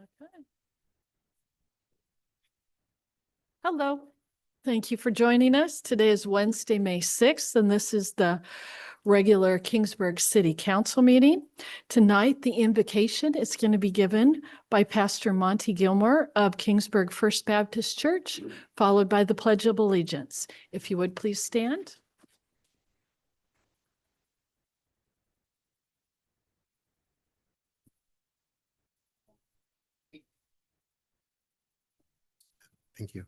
Okay. Hello. Thank you for joining us. Today is Wednesday, May 6th, and this is the regular Kingsburg City Council meeting. Tonight, the invocation is going to be given by Pastor Monty Gilmore of Kingsburg First Baptist Church, followed by the Pledge of Allegiance. If you would please stand. Thank you.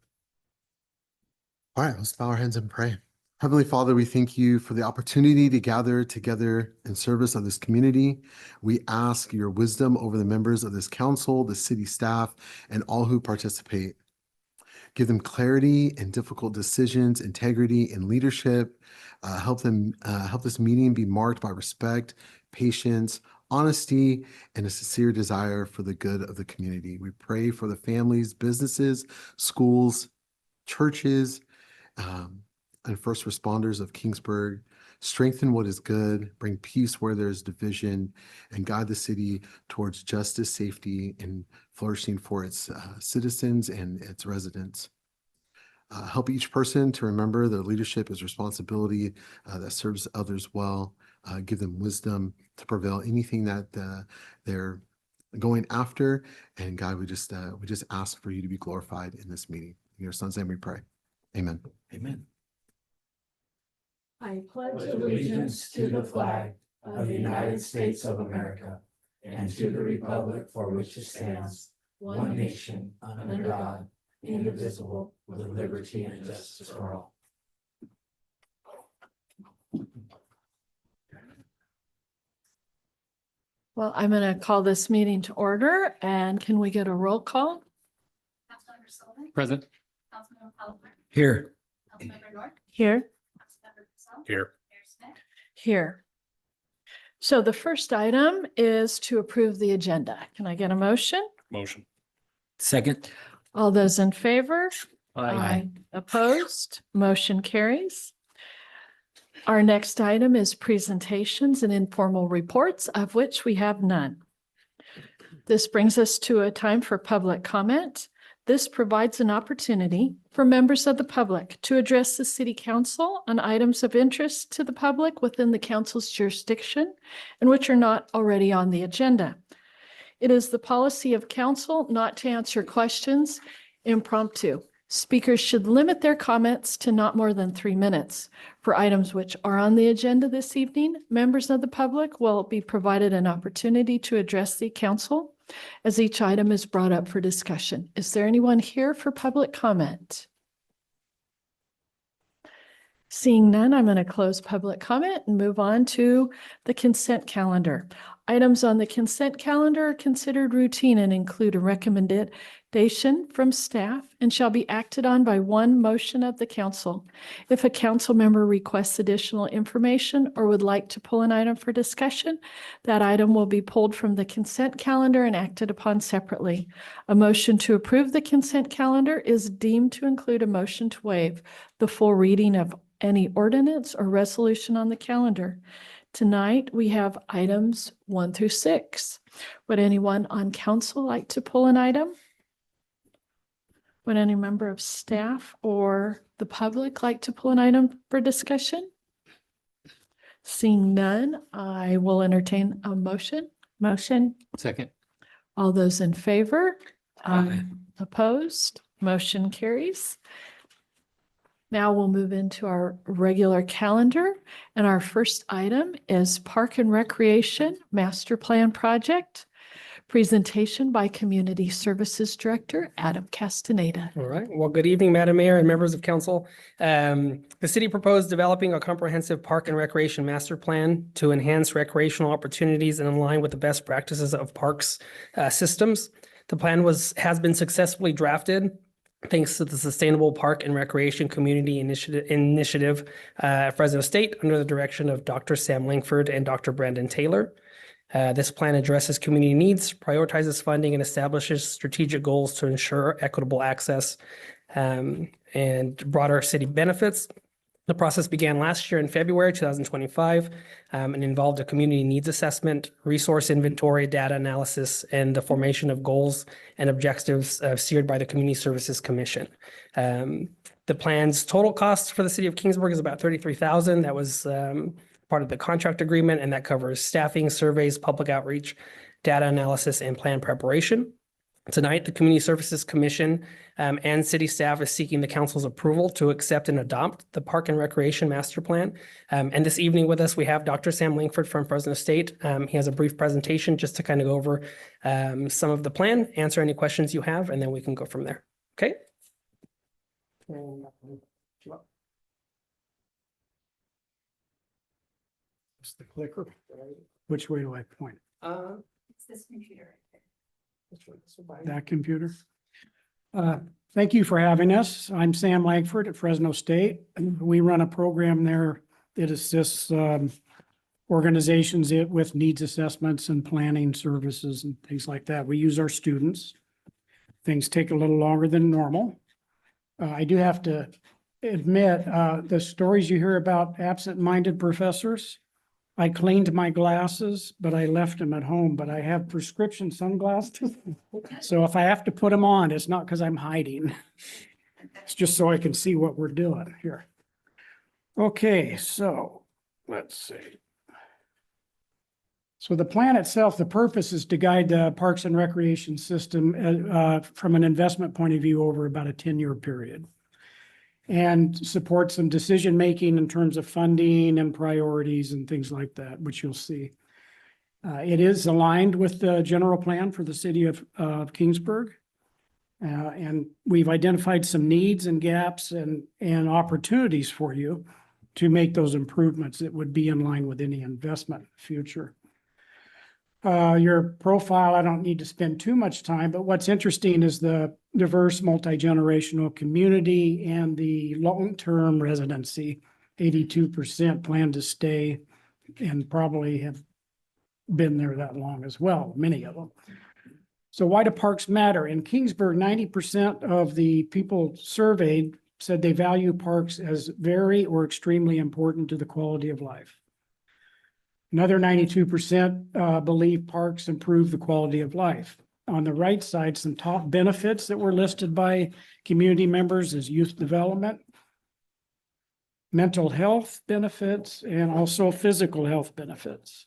All right, let's bow our heads and pray. Heavenly Father, we thank you for the opportunity to gather together in service of this community. We ask your wisdom over the members of this council, the city staff, and all who participate. Give them clarity in difficult decisions, integrity in leadership. Help this meeting be marked by respect, patience, honesty, and a sincere desire for the good of the community. We pray for the families, businesses, schools, churches, and first responders of Kingsburg. Strengthen what is good, bring peace where there is division, and guide the city towards justice, safety, and flourishing for its citizens and its residents. Help each person to remember their leadership is responsibility that serves others well. Give them wisdom to prevail anything that they're going after. And God, we just ask for you to be glorified in this meeting. In your son's name we pray. Amen. Amen. I Pledge allegiance to the flag of the United States of America and to the republic for which it stands, one nation, under God, indivisible, with liberty and justice for all. Well, I'm going to call this meeting to order, and can we get a roll call? Councilmember Sullivan. Present. Councilmember Palmer. Here. Councilmember North. Here. Councilmember Purcell. Here. Mayor Smith. Here. So the first item is to approve the agenda. Can I get a motion? Motion. Second. All those in favor? Aye. Opposed? Motion carries. Our next item is presentations and informal reports, of which we have none. This brings us to a time for public comment. This provides an opportunity for members of the public to address the City Council on items of interest to the public within the council's jurisdiction and which are not already on the agenda. It is the policy of council not to answer questions impromptu. Speakers should limit their comments to not more than 3 minutes. For items which are on the agenda this evening, members of the public will be provided an opportunity to address the council as each item is brought up for discussion. Is there anyone here for public comment? Seeing none, I'm going to close public comment and move on to the consent calendar. Items on the consent calendar are considered routine and include a recommendation from staff and shall be acted on by one motion of the council. If a council member requests additional information or would like to pull an item for discussion, that item will be pulled from the consent calendar and acted upon separately. A motion to approve the consent calendar is deemed to include a motion to waive the full reading of any ordinance or resolution on the calendar. Tonight, we have items 1 through 6. Would anyone on council like to pull an item? Would any member of staff or the public like to pull an item for discussion? Seeing none, I will entertain a motion. Motion. Second. All those in favor? Aye. Opposed? Motion carries. Now we'll move into our regular calendar, and our first item is Park and Recreation Master Plan Project. Presentation by Community Services Director Adam Castaneda. All right. Well, good evening, Madam Mayor and members of council. The city proposed developing a comprehensive park and recreation master plan to enhance recreational opportunities and align with the best practices of parks systems. The plan has been successfully drafted thanks to the Sustainable Park and Recreation Community Initiative at Fresno State under the direction of Dr. Sam Langford and Dr. Brandon Taylor. This plan addresses community needs, prioritizes funding, and establishes strategic goals to ensure equitable access and broader city benefits. The process began last year in February 2025 and involved a community needs assessment, resource inventory, data analysis, and the formation of goals and objectives steered by the Community Services Commission. The plan's total cost for the city of Kingsburg is about $33,000. That was part of the contract agreement, and that covers staffing, surveys, public outreach, data analysis, and plan preparation. Tonight, the Community Services Commission and city staff is seeking the council's approval to accept and adopt the Park and Recreation Master Plan. And this evening with us, we have Dr. Sam Langford from Fresno State. He has a brief presentation just to kind of go over some of the plan, answer any questions you have, and then we can go from there. Okay? It's the clicker. Which way do I point? It's this computer. That computer? Thank you for having us. I'm Sam Langford at Fresno State. We run a program there that assists organizations with needs assessments and planning services and things like that. We use our students. Things take a little longer than normal. I do have to admit, the stories you hear about absent-minded professors, I cleaned my glasses, but I left them at home, but I have prescription sunglasses. So if I have to put them on, it's not because I'm hiding. It's just so I can see what we're doing here. Okay, so let's see. So the plan itself, the purpose is to guide the Parks and Recreation system from an investment point of view over about a 10-year period, and support some decision-making in terms of funding and priorities and things like that, which you'll see. It is aligned with the general plan for the city of Kingsburg. And we've identified some needs and gaps and opportunities for you to make those improvements that would be in line with any investment in the future. Your profile, I don't need to spend too much time, but what's interesting is the diverse multi-generational community and the long-term residency. 82% plan to stay and probably have been there that long as well, many of them. So why do parks matter? In Kingsburg, 90% of the people surveyed said they value parks as very or extremely important to the quality of life. Another 92% believe parks improve the quality of life. On the right side, some top benefits that were listed by community members is youth development, mental health benefits, and also physical health benefits.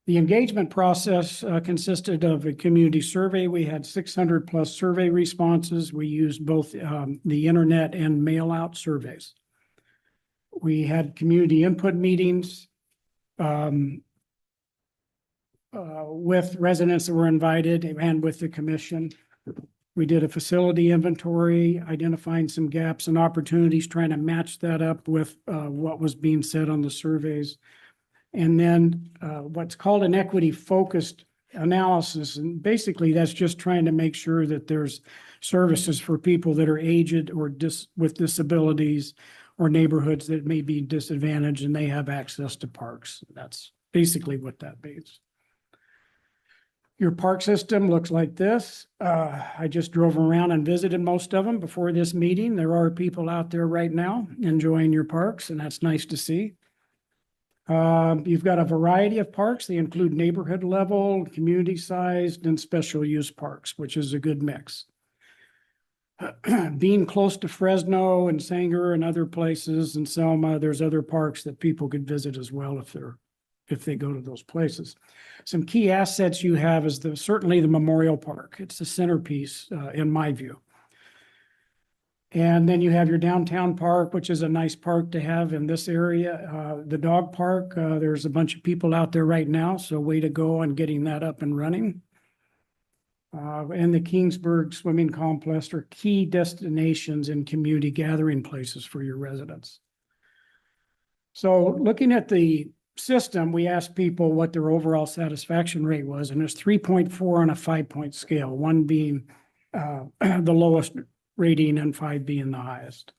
The engagement process consisted of a community survey. We had 600 plus survey responses. We used both the internet and mail out surveys. We had community input meetings with residents that were invited and with the commission. We did a facility inventory, identifying some gaps and opportunities, trying to match that up with what was being said on the surveys. And then what's called an equity-focused analysis. And basically, that's just trying to make sure that there's services for people that are aged or with disabilities, or neighborhoods that may be disadvantaged and they have access to parks. That's basically what that means. Your park system looks like this. I just drove around and visited most of them before this meeting. There are people out there right now enjoying your parks, and that's nice to see. You've got a variety of parks. They include neighborhood level, community sized, and special use parks, which is a good mix. Being close to Fresno and Sanger and other places and Selma, there's other parks that people could visit as well if they go to those places. Some key assets you have is certainly the Memorial Park. It's the centerpiece in my view. And then you have your downtown park, which is a nice park to have in this area. The dog park, there's a bunch of people out there right now, so way to go on getting that up and running. And the Kingsburg Swimming Complex are key destinations and community gathering places for your residents. So looking at the system, we asked people what their overall satisfaction rate was, and it's 3.4 on a 5-point scale, 1 being the lowest rating and 5 being the highest.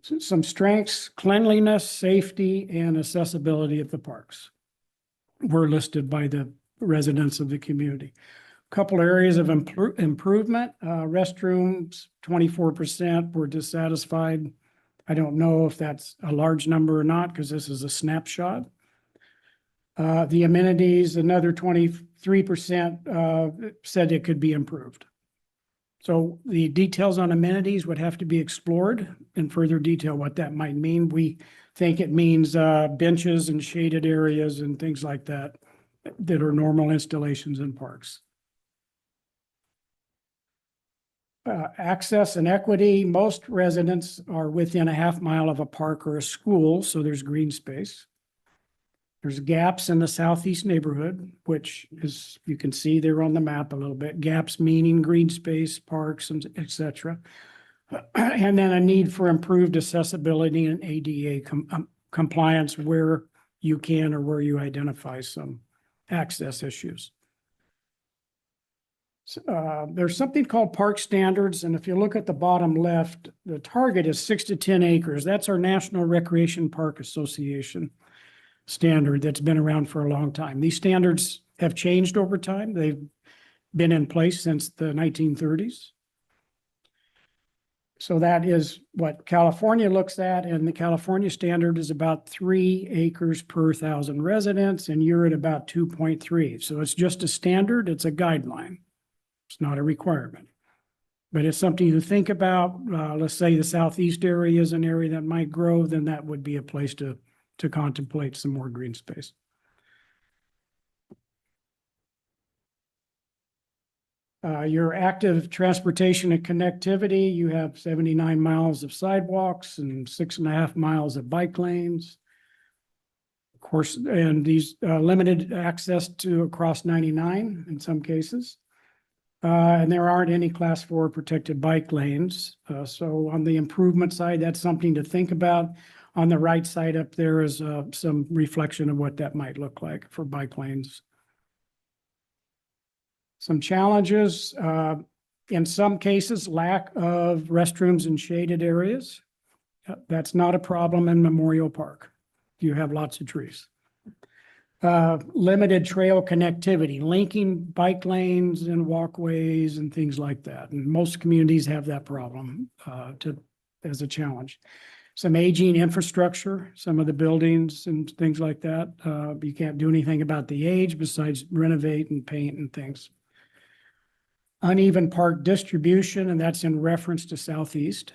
So some strengths: cleanliness, safety, and accessibility of the parks were listed by the residents of the community. Couple areas of improvement, restrooms, 24% were dissatisfied. I don't know if that's a large number or not, because this is a snapshot. The amenities, another 23% said it could be improved. So the details on amenities would have to be explored in further detail what that might mean. We think it means benches and shaded areas and things like that that are normal installations in parks. Access and equity, most residents are within a half mile of a park or a school, so there's green space. There's gaps in the southeast neighborhood, which is, you can see there on the map a little bit, gaps meaning green space, parks, and et cetera. And then a need for improved accessibility and ADA compliance where you can or where you identify some access issues. There's something called park standards, and if you look at the bottom left, the target is 6 to 10 acres. That's our National Recreation Park Association standard that's been around for a long time. These standards have changed over time. They've been in place since the 1930s. So that is what California looks at, and the California standard is about 3 acres per 1,000 residents, and you're at about 2.3. So it's just a standard, it's a guideline. It's not a requirement, but it's something to think about. Let's say the southeast area is an area that might grow, then that would be a place to contemplate some more green space. Your active transportation and connectivity, you have 79 miles of sidewalks and 6.5 miles of bike lanes. Of course, and these limited access to across 99 in some cases. And there aren't any class 4 protected bike lanes. So on the improvement side, that's something to think about. On the right side up there is some reflection of what that might look like for bike lanes. Some challenges, in some cases, lack of restrooms in shaded areas. That's not a problem in Memorial Park. You have lots of trees. Limited trail connectivity, linking bike lanes and walkways and things like that. And most communities have that problem as a challenge. Some aging infrastructure, some of the buildings and things like that. You can't do anything about the age besides renovate and paint and things. Uneven park distribution, and that's in reference to Southeast.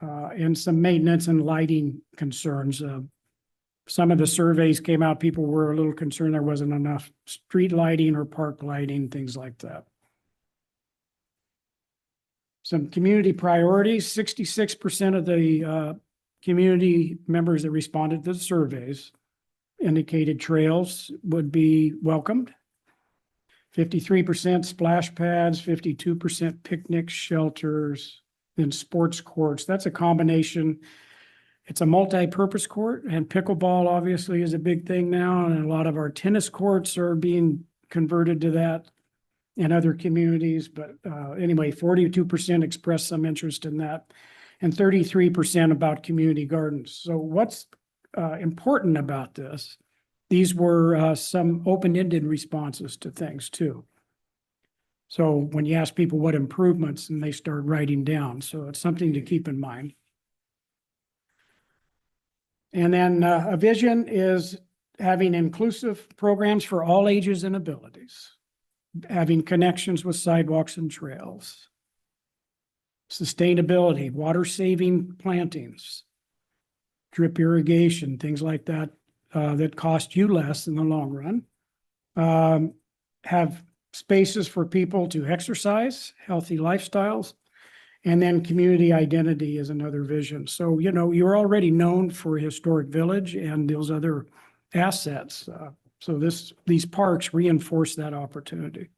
And some maintenance and lighting concerns. Some of the surveys came out, people were a little concerned there wasn't enough street lighting or park lighting, things like that. Some community priorities, 66% of the community members that responded to the surveys indicated trails would be welcomed. 53% splash pads, 52% picnic shelters, then sports courts. That's a combination. It's a multi-purpose court, and pickleball obviously is a big thing now, and a lot of our tennis courts are being converted to that in other communities. But anyway, 42% expressed some interest in that, and 33% about community gardens. So what's important about this, these were some open-ended responses to things too. So when you ask people what improvements, and they start writing down, so it's something to keep in mind. And then a vision is having inclusive programs for all ages and abilities, having connections with sidewalks and trails, sustainability, water-saving plantings, drip irrigation, things like that, that cost you less in the long run. Have spaces for people to exercise, healthy lifestyles. And then community identity is another vision. So, you know, you're already known for Historic Village and those other assets. So these parks reinforce that opportunity.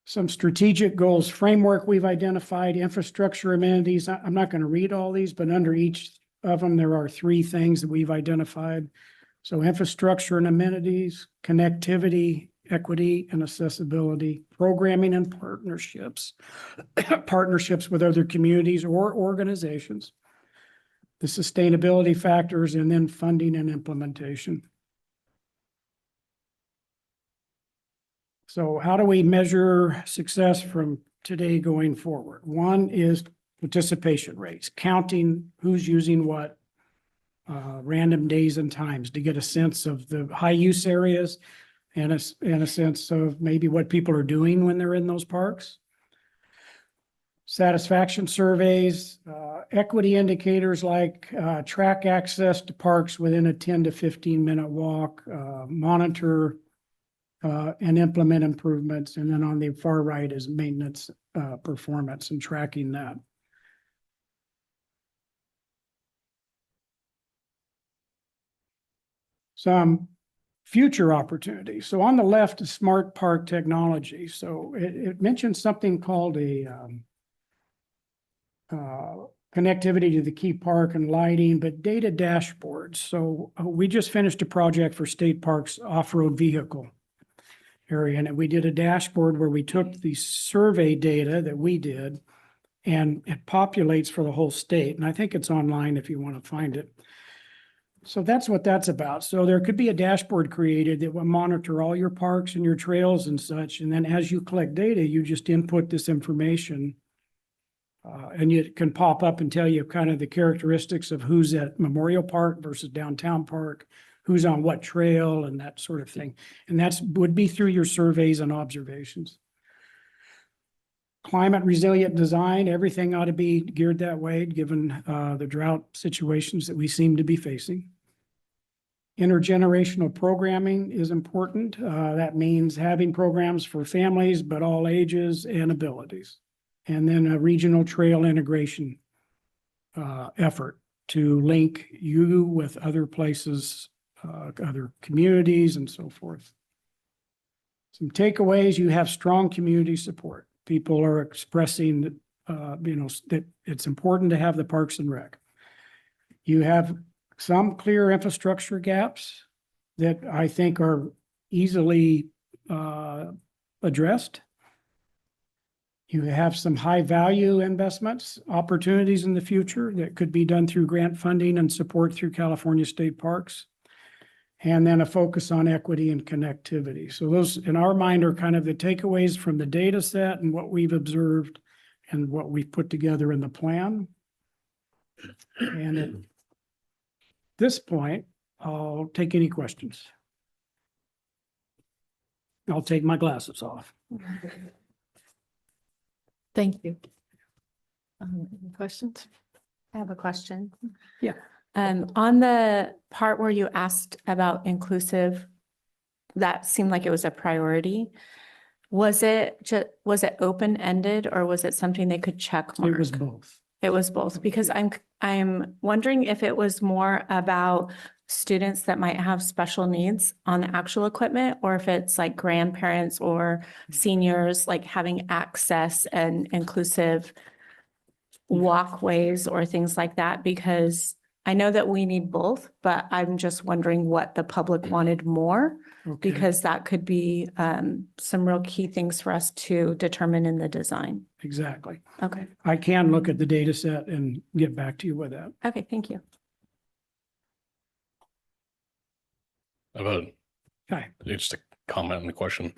Some strategic goals framework we've identified, infrastructure amenities. I'm not going to read all these, but under each of them, there are 3 things that we've identified. So infrastructure and amenities, connectivity, equity and accessibility, programming and partnerships, partnerships with other communities or organizations, the sustainability factors, and then funding and implementation. So how do we measure success from today going forward? One is participation rates, counting who's using what, random days and times to get a sense of the high use areas and a sense of maybe what people are doing when they're in those parks. Satisfaction surveys, equity indicators like track access to parks within a 10 to 15-minute walk, monitor and implement improvements. And then on the far right is maintenance performance and tracking that. Some future opportunities. So on the left is smart park technology. So it mentions something called a connectivity to the key park and lighting, but data dashboards. So we just finished a project for State Parks off-road vehicle area, and we did a dashboard where we took the survey data that we did, and it populates for the whole state. And I think it's online if you want to find it. So that's what that's about. So there could be a dashboard created that will monitor all your parks and your trails and such. And then as you collect data, you just input this information. And it can pop up and tell you kind of the characteristics of who's at Memorial Park versus Downtown Park, who's on what trail and that sort of thing. And that's would be through your surveys and observations. Climate resilient design, everything ought to be geared that way, given the drought situations that we seem to be facing. Intergenerational programming is important. That means having programs for families, but all ages and abilities. And then a regional trail integration effort to link you with other places, other communities and so forth. Some takeaways: you have strong community support. People are expressing that it's important to have the Parks and Rec. You have some clear infrastructure gaps that I think are easily addressed. You have some high value investments, opportunities in the future that could be done through grant funding and support through California State Parks. And then a focus on equity and connectivity. So those, in our mind, are kind of the takeaways from the data set and what we've observed and what we've put together in the plan. And at this point, I'll take any questions. I'll take my glasses off. Thank you. Any questions? I have a question. Yeah. On the part where you asked about inclusive, that seemed like it was a priority. Was it open-ended or was it something they could check mark? It was both. It was both, because I'm wondering if it was more about students that might have special needs on the actual equipment, or if it's like grandparents or seniors, like having access and inclusive walkways or things like that, because I know that we need both, but I'm just wondering what the public wanted more, Okay. because that could be some real key things for us to determine in the design. Exactly. Okay. I can look at the data set and get back to you with that. Okay, thank you. Just a comment on the question.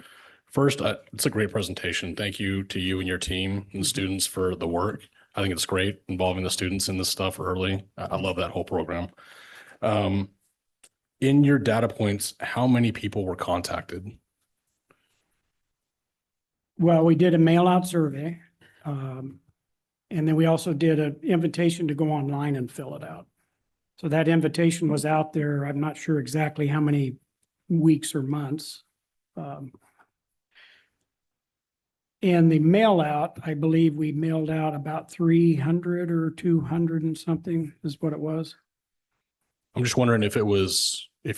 First, it's a great presentation. Thank you to you and your team and the students for the work. I think it's great involving the students in this stuff early. I love that whole program. In your data points, how many people were contacted? Well, we did a mail out survey. And then we also did an invitation to go online and fill it out. So that invitation was out there. I'm not sure exactly how many weeks or months. And the mail out, I believe we mailed out about 300 or 200 and something is what it was. I'm just wondering if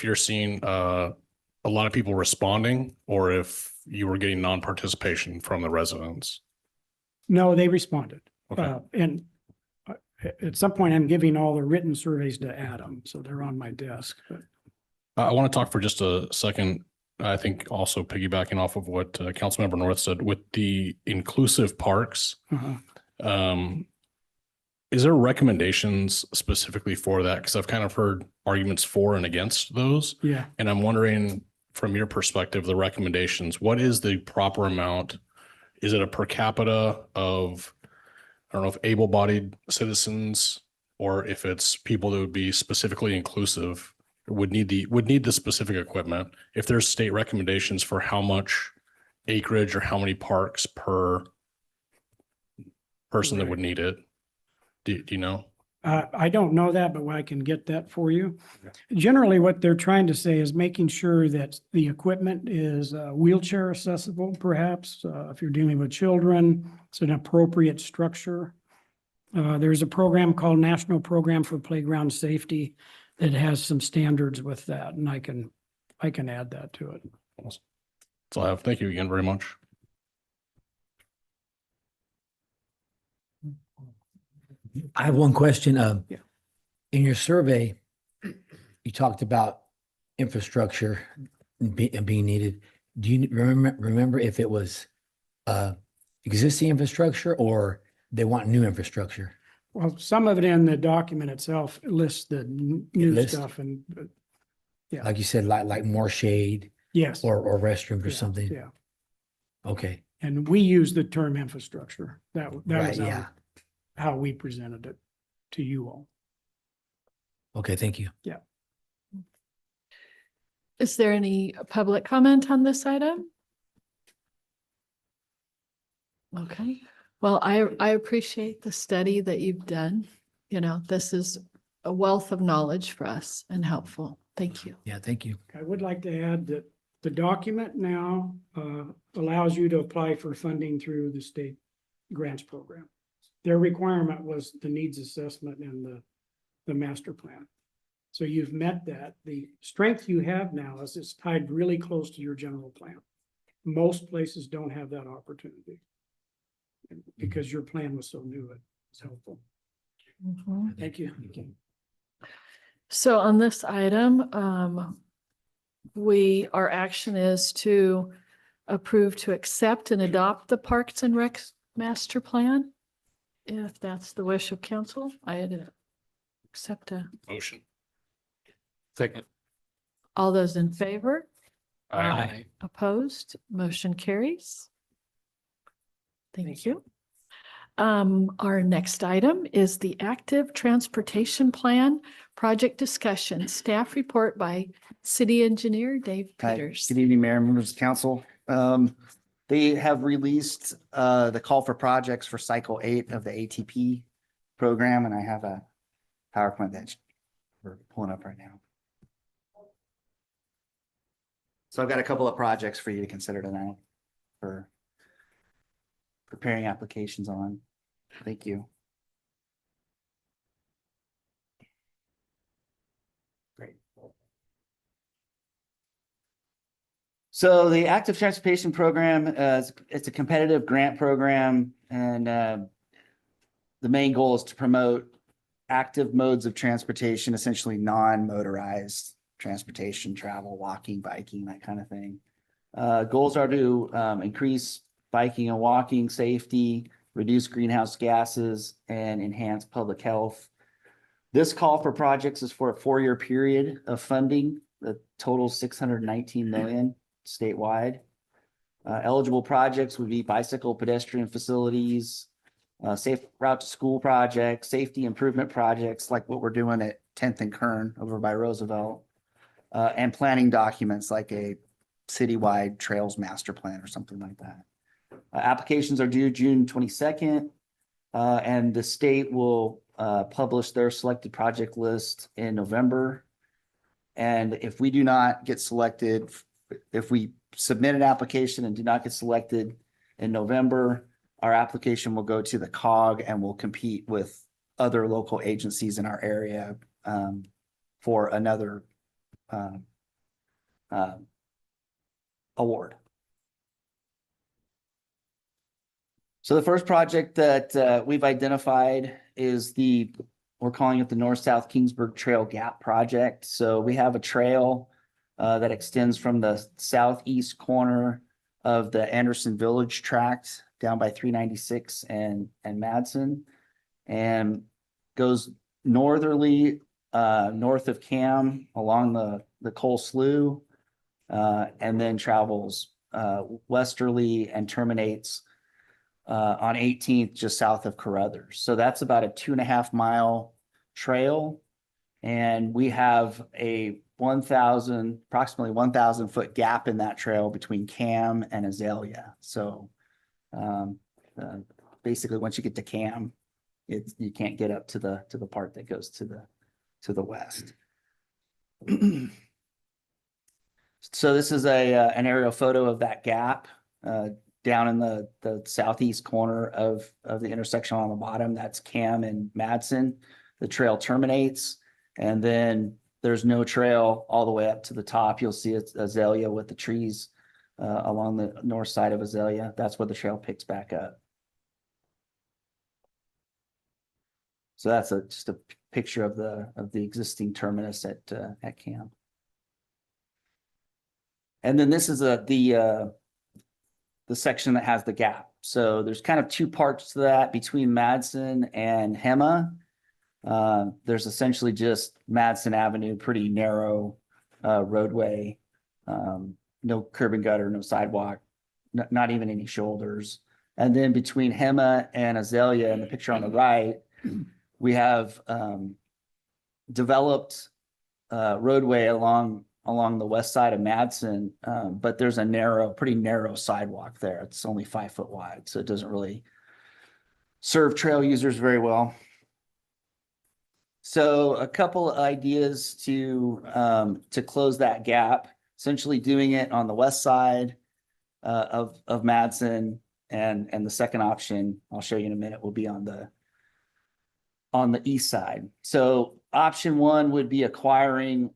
you're seeing a lot of people responding or if you were getting non-participation from the residents. No, they responded. Okay. And at some point, I'm giving all the written surveys to Adam, so they're on my desk. But I want to talk for just a second. I think also piggybacking off of what Councilmember North said with the inclusive parks. Is there recommendations specifically for that? Because I've kind of heard arguments for and against those. yeah, And I'm wondering, from your perspective, the recommendations, what is the proper amount? Is it a per capita of, I don't know if able-bodied citizens, or if it's people that would be specifically inclusive, would need the specific equipment? If there's state recommendations for how much acreage or how many parks per person that would need it, do you know? I don't know that, but I can get that for you. Generally, what they're trying to say is making sure that the equipment is wheelchair accessible, perhaps. If you're dealing with children, it's an appropriate structure. There's a program called National Program for Playground Safety that has some standards with that, and I can add that to it. That's all I have. Thank you again very much. I have one question. Yeah. In your survey, you talked about infrastructure and being needed. Do you remember if it was existing infrastructure or they want new infrastructure? Well, some of it in the document itself lists the new lists? stuff and, yeah. Like you said, like more shade yes. or restrooms or Yeah, something? Yeah. Okay, And we use the term infrastructure. That right, was yeah. how we presented it to you all. Okay, thank you. Is there any public comment on this item? Okay, well, I appreciate the study that you've done. You know, this is a wealth of knowledge for us and helpful. Thank you. Yeah, thank you. I would like to add that the document now allows you to apply for funding through the state grants program. Their requirement was the needs assessment and the master plan. So you've met that. The strength you have now is it's tied really close to your general plan. Most places don't have that opportunity. And because your plan was so new, it's helpful. Mhm. Thank you. So on this item, our action is to approve to accept and adopt the Parks and Rec master plan. If that's the wish of council, I'd accept Motion. Second. all those in favor, Aye. opposed, motion carries. Thank you. Our next item is the active transportation plan project discussion, staff report by city engineer Dave Hi, Peters. good evening, Mayor, members of council. They have released the call for projects for cycle 8 of the ATP program, and I have a PowerPoint that we're pulling up right now. So I've got a couple of projects for you to consider tonight for preparing applications on. Thank you. Great. So the active transportation program, it's a competitive grant program, and the main goal is to promote active modes of transportation, essentially non-motorized transportation, travel, walking, biking, that kind of thing. Goals are to increase biking and walking safety, reduce greenhouse gases, and enhance public health. This call for projects is for a 4-year period of funding, the total $619 million statewide. Eligible projects would be bicycle pedestrian facilities, safe route to school projects, safety improvement projects like what we're doing at 10th and Kern over by Roosevelt, and planning documents like a citywide trails master plan or something like that. Applications are due June 22nd, and the state will publish their selected project list in November. And if we do not get selected, if we submit an application and do not get selected in November, our application will go to the COG and will compete with other local agencies in our area for another award. So the first project that we've identified is we're calling it the North-South Kingsburg Trail Gap Project. So we have a trail that extends from the southeast corner of the Anderson Village tract down by 396 and Madsen, and goes northerly north of Cam along the Cole Slough, and then travels westerly and terminates on 18th just south of Carruthers. So that's about a 2.5 mile trail. And we have a approximately 1,000 foot gap in that trail between Cam and Azalea. So basically once you get to Cam, you can't get up to the part that goes to the west. So this is an aerial photo of that gap down in the southeast corner of the intersection on the bottom. That's Cam and Madsen. The trail terminates, and then there's no trail all the way up to the top. You'll see it's Azalea with the trees along the north side of Azalea. That's where the trail picks back up. So that's just a picture of the existing terminus at Cam. And then this is the section that has the gap. So there's kind of two parts to that between Madsen and Hema. There's essentially just Madsen Avenue, pretty narrow roadway, no curb and gutter, no sidewalk, not even any shoulders. And then between Hema and Azalea in the picture on the right, we have developed roadway along the west side of Madsen, but there's a pretty narrow sidewalk there. It's only 5 foot wide, so it doesn't really serve trail users very well. So a couple of ideas to close that gap, essentially doing it on the west side of Madsen, and the second option I'll show you in a minute will be on the east side. So option one would be acquiring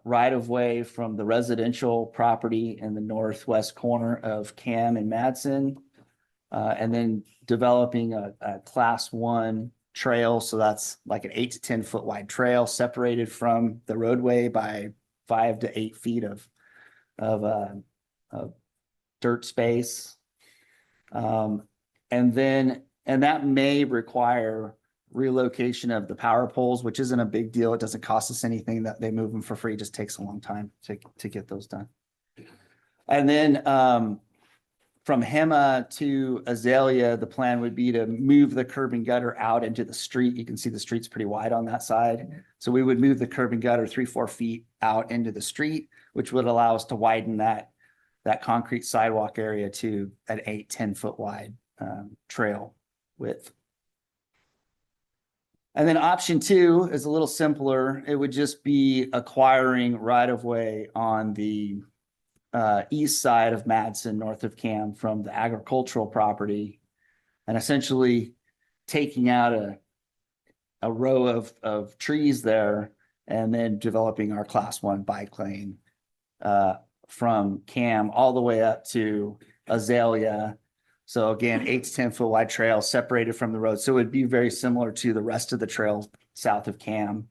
right of way from the residential property in the northwest corner of Cam and Madsen, and then developing a class 1 trail. So that's like an 8 to 10 foot wide trail separated from the roadway by 5 to 8 feet of dirt space. And that may require relocation of the power poles, which isn't a big deal. It doesn't cost us anything. That they move them for free. It just takes a long time to get those done. And then from Hema to Azalea, the plan would be to move the curb and gutter out into the street. You can see the street's pretty wide on that side. So we would move the curb and gutter 3-4 feet out into the street, which would allow us to widen that concrete sidewalk area to an 8-10 foot wide trail width. And then option 2 is a little simpler. It would just be acquiring right of way on the east side of Madsen, north of Cam, from the agricultural property, and essentially taking out a row of trees there, and then developing our class 1 bike lane from Cam all the way up to Azalea. So again, 8 to 10 foot wide trail separated from the road. So it would be very similar to the rest of the trail south of Cam.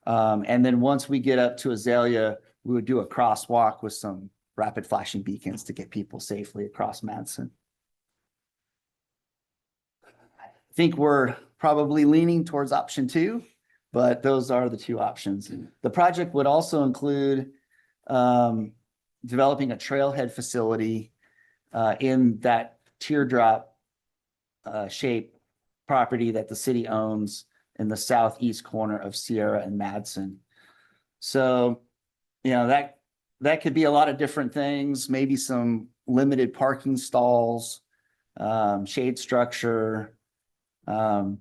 And then once we get up to Azalea, we would do a crosswalk with some rapid flashing beacons to get people safely across Madsen. I think we're probably leaning towards option 2, but those are the 2 options. The project would also include developing a trailhead facility in that teardrop shape property that the city owns in the southeast corner of Sierra and Madsen. So, you know, that could be a lot of different things, maybe some limited parking stalls, shade structure, it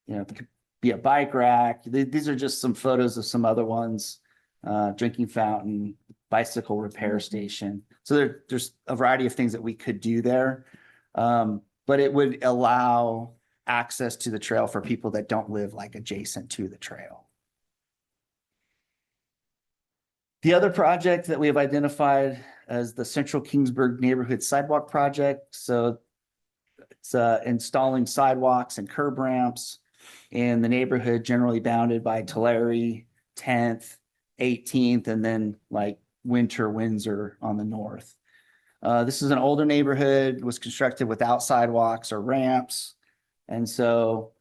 could be a bike rack. These are just some photos of some other ones, drinking fountain, bicycle repair station. So there's a variety of things that we could do there, but it would allow access to the trail for people that don't live like adjacent to the trail. The other project that we have identified as the Central Kingsburg Neighborhood Sidewalk Project. So it's installing sidewalks and curb ramps in the neighborhood generally bounded by Tulare, 10th, 18th, and then like Winter, Windsor on the north. This is an older neighborhood, was constructed without sidewalks or ramps. And so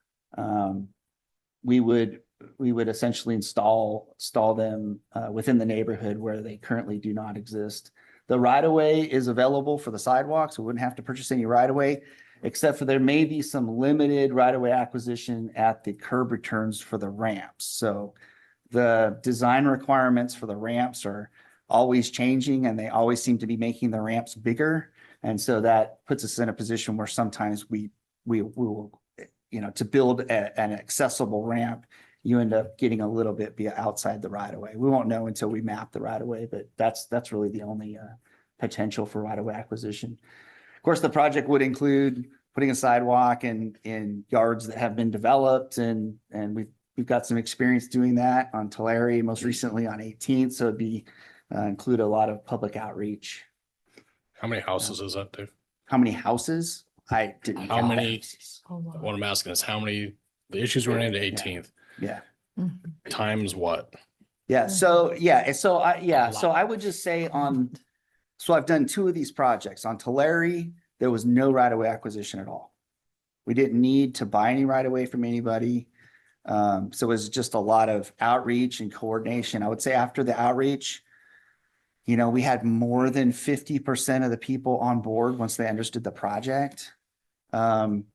we would we would essentially install them within the neighborhood where they currently do not exist. The right of way is available for the sidewalks. We wouldn't have to purchase any right of way, except for there may be some limited right of way acquisition at the curb returns for the ramps. So the design requirements for the ramps are always changing, and they always seem to be making the ramps bigger. And so that puts us in a position where sometimes we will, to build an accessible ramp, you end up getting a little bit outside the right of way. We won't know until we map the right of way, but that's really the only potential for right of way acquisition. Of course, the project would include putting a sidewalk in yards that have been developed, and we've got some experience doing that on Tulare, most recently on 18th. So it'd be include a lot of public outreach. How many houses is that, Dave? How many houses? I didn't How count many? that. Oh, wow. What I'm asking is how many, the issues running into 18th Yeah. times what? Yeah. So I would just say so I've done 2 of these projects. On Tulare, there was no right of way acquisition at all. We didn't need to buy any right of way from anybody. So it was just a lot of outreach and coordination. I would say after the outreach, we had more than 50% of the people on board once they understood the project. And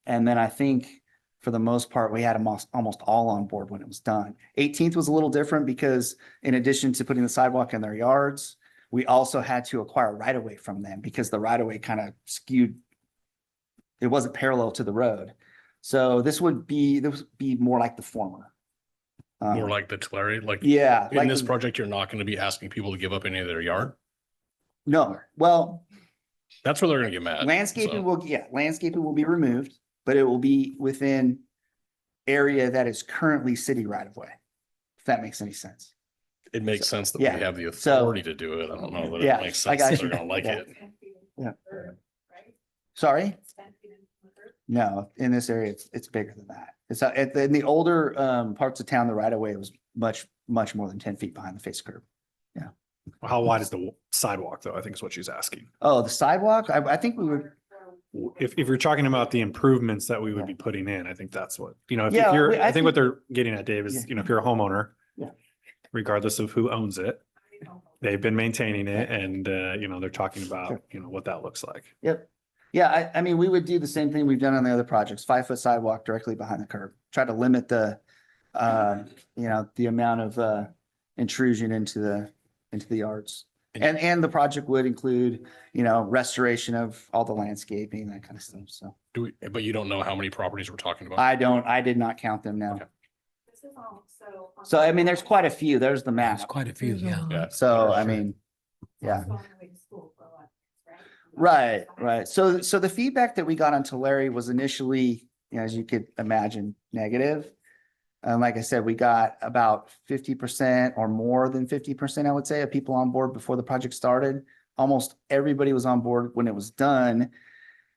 then I think for the most part, we had almost all on board when it was done. 18th was a little different because in addition to putting the sidewalk in their yards, we also had to acquire right of way from them because the right of way kind of skewed. It wasn't parallel to the road. So this would be more like the former. More like the Tulare, like Yeah. in like this project, you're not going to be asking people to give up any of their yard. No, well, That's where they're going to get mad. landscaping So, landscaping will be removed, but it will be within area that is currently city right of way. If that makes any sense. it makes So, sense that yeah. we have the So- authority to do it. I don't know that Yeah, it makes I sense got that you. they're going to like Yeah. it. Yeah. Sorry? No, in this area, it's bigger than that. It's in the older parts of town, the right of way was much more than 10 feet behind the face curb. How wide is the sidewalk though? I think is what she's asking. Oh, the sidewalk? I think we would, If you're talking about the improvements that we would Yeah. be putting in, I think that's what, Yeah, I think what they're getting at, Dave, is, Yeah. if you're a homeowner, Yeah. regardless of who owns it, they've been maintaining it and, they're talking about, what that looks like. yep. Yeah, I mean, we would do the same thing we've done on the other projects, 5-foot sidewalk directly behind the curb. Try to limit the amount of intrusion into the yards. And the project would include, restoration of all the landscaping, that kind of stuff. So But you don't know how many properties we're talking about? I did not count them now. Okay. So, I mean, there's quite a few. There's the map. quite a few, yeah. Yeah. So, I mean, yeah. Right. So the feedback that we got on Tulare was initially, as you could imagine, negative. Like I said, we got about 50% or more than 50%, I would say, of people on board before the project started. Almost everybody was on board when it was done.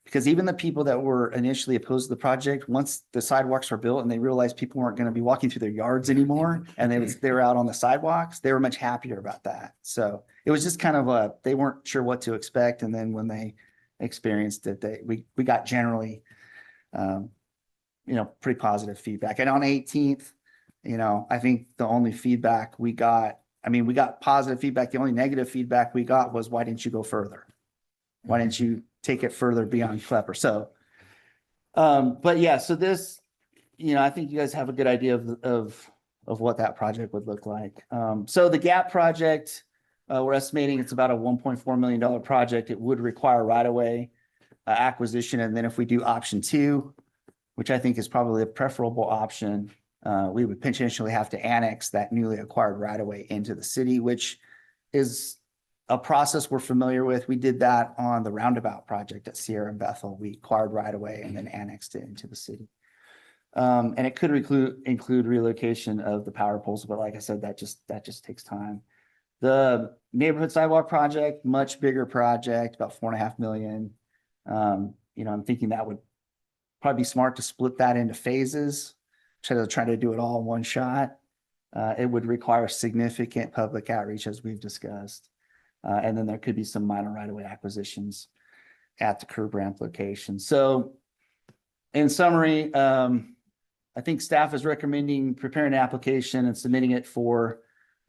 Because even the people that were initially opposed to the project, once the sidewalks were built and they realized people weren't going to be walking through their yards anymore, and they were out on the sidewalks, they were much happier about that. So it was just kind of they weren't sure what to expect. And then when they experienced it, we got generally, pretty positive feedback. And on 18th, I think the only feedback we got positive feedback. The only negative feedback we got was, why didn't you go further? Why didn't you take it further beyond Klepper? So, but yeah, so this, I think you guys have a good idea of what that project would look like. So the GAP project, we're estimating it's about a $1.4 million project. It would require right-of-way acquisition. And then if we do option 2, which I think is probably a preferable option, we would potentially have to annex that newly acquired right-of-way into the city, which is a process we're familiar with. We did that on the roundabout project at Sierra and Bethel. We acquired right-of-way and then annexed it into the city. And it could include relocation of the power poles, but like I said, that just takes time. The neighborhood sidewalk project, much bigger project, about $4.5 million. I'm thinking that would probably be smart to split that into phases, try to do it all in one shot. It would require significant public outreach, as we've discussed. And then there could be some minor right-of-way acquisitions at the curb ramp location. So in summary, I think staff is recommending preparing an application and submitting it for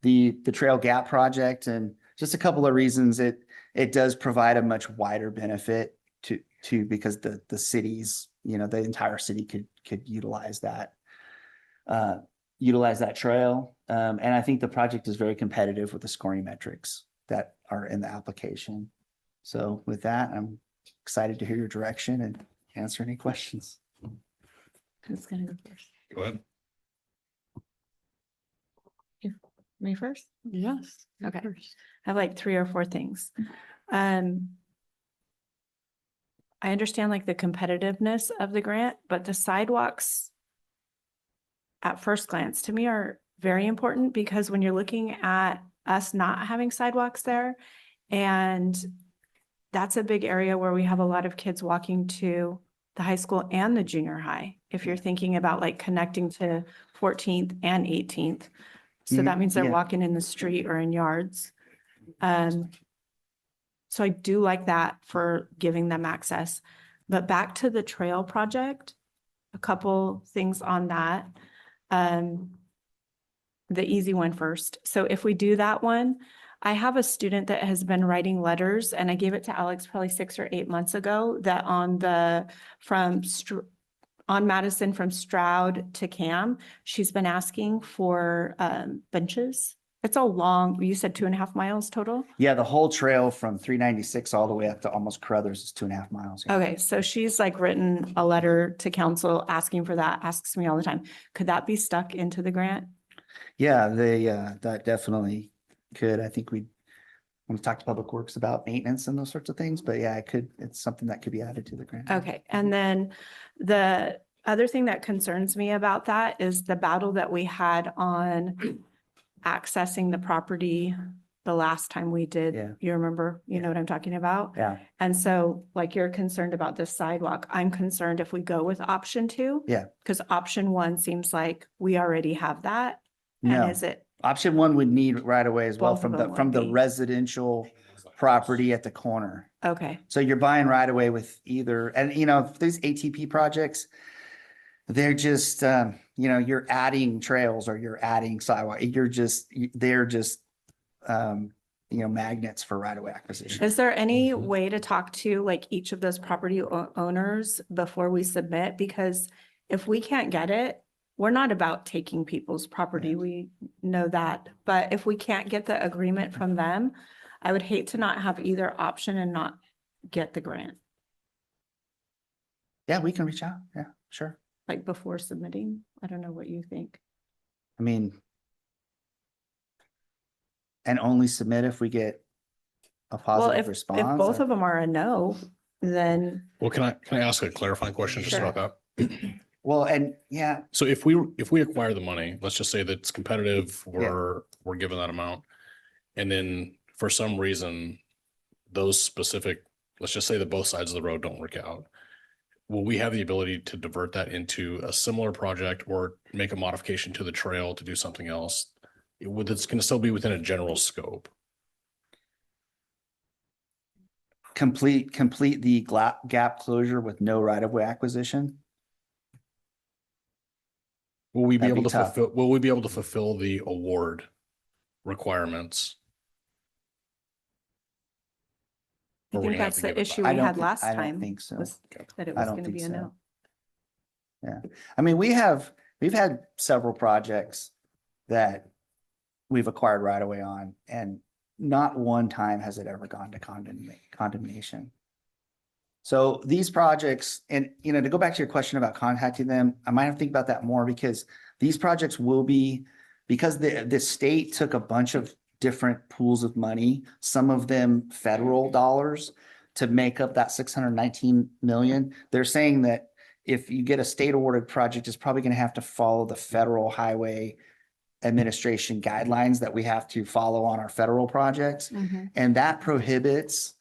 the Trail Gap project. And just a couple of reasons, it does provide a much wider benefit to because the cities, the entire city could utilize that trail. And I think the project is very competitive with the scoring metrics that are in the application. So with that, I'm excited to hear your direction and answer any questions. Who's gonna go first? Go ahead. Me first? Yes. you Okay. first. I have like 3 or 4 things. I understand like the competitiveness of the grant, but the sidewalks at first glance to me are very important because when you're looking at us not having sidewalks there, and that's a big area where we have a lot of kids walking to the high school and the junior high. If you're thinking about like connecting to 14th and 18th. So that means they're Yeah. walking in the street or in yards. So I do like that for giving them access. But back to the trail project, a couple things on that. The easy one first. So if we do that one, I have a student that has been writing letters, and I gave it to Alex probably 6 or 8 months ago, that on Madison from Stroud to Cam, she's been asking for benches. It's a long, you said 2.5 miles total? Yeah, the whole trail from 396 all the way up to almost Carruthers is 2.5 miles. Yeah. Okay, so she's like written a letter to council asking for that, asks me all the time. Could that be stuck into the grant? Yeah, that definitely could. I think we want to talk to Public Works about maintenance and those sorts of things, but yeah, it's something that could be added to the grant. Okay, and then the other thing that concerns me about that is the battle that we had on accessing the property the last time we did. Yeah. You remember, you know what I'm talking about? Yeah, And so like you're concerned about this sidewalk. I'm concerned if we go with option 2. Yeah. Because option 1 seems like we already have that. And no, is it, option 1 would need right away as well Both of them from would the be. residential property at the corner. okay, So you're buying right away with either, and these ATP projects, they're just, you're adding trails or you're adding sidewalk. They're just, magnets for right away acquisition. is there any Mm-hmm. way to talk to like each of those property owners before we submit? Because if we can't get it, we're not about taking people's property. Yeah. We know that. But if we can't get the agreement from them, I would hate to not have either option and not get the grant, Yeah, we can reach out. Yeah, sure. like before submitting. I don't know what you think. I mean, and only submit if we get a Well, positive if response. both of them are a no, then Well, can I ask a clarifying question just Sure. about that? Well, and yeah, So if we acquire the money, let's just say that it's competitive, we're given that amount. And then for some reason, those specific, let's just say that both sides of the road don't work out. Will we have the ability to divert that into a similar project or make a modification to the trail to do something else? It's going to still be within a general scope. complete the gap closure with no right of way acquisition. Will we be That'd able be to tough. fulfill the award requirements? I Or we're think gonna have that's to the give it issue back? we had last I don't time. think so. was That it I was don't going to think be a so. no. Yeah, I mean, we've had several projects that we've acquired right away on, and not one time has it ever gone to condemnation. So these projects, and to go back to your question about contacting them, I might have to think about that more because these projects will be, because the state took a bunch of different pools of money, some of them federal dollars, to make up that 619 million. They're saying that if you get a state awarded project, it's probably going to have to follow the Federal Highway Administration guidelines that we have to follow on our federal projects. Mhm. And that prohibits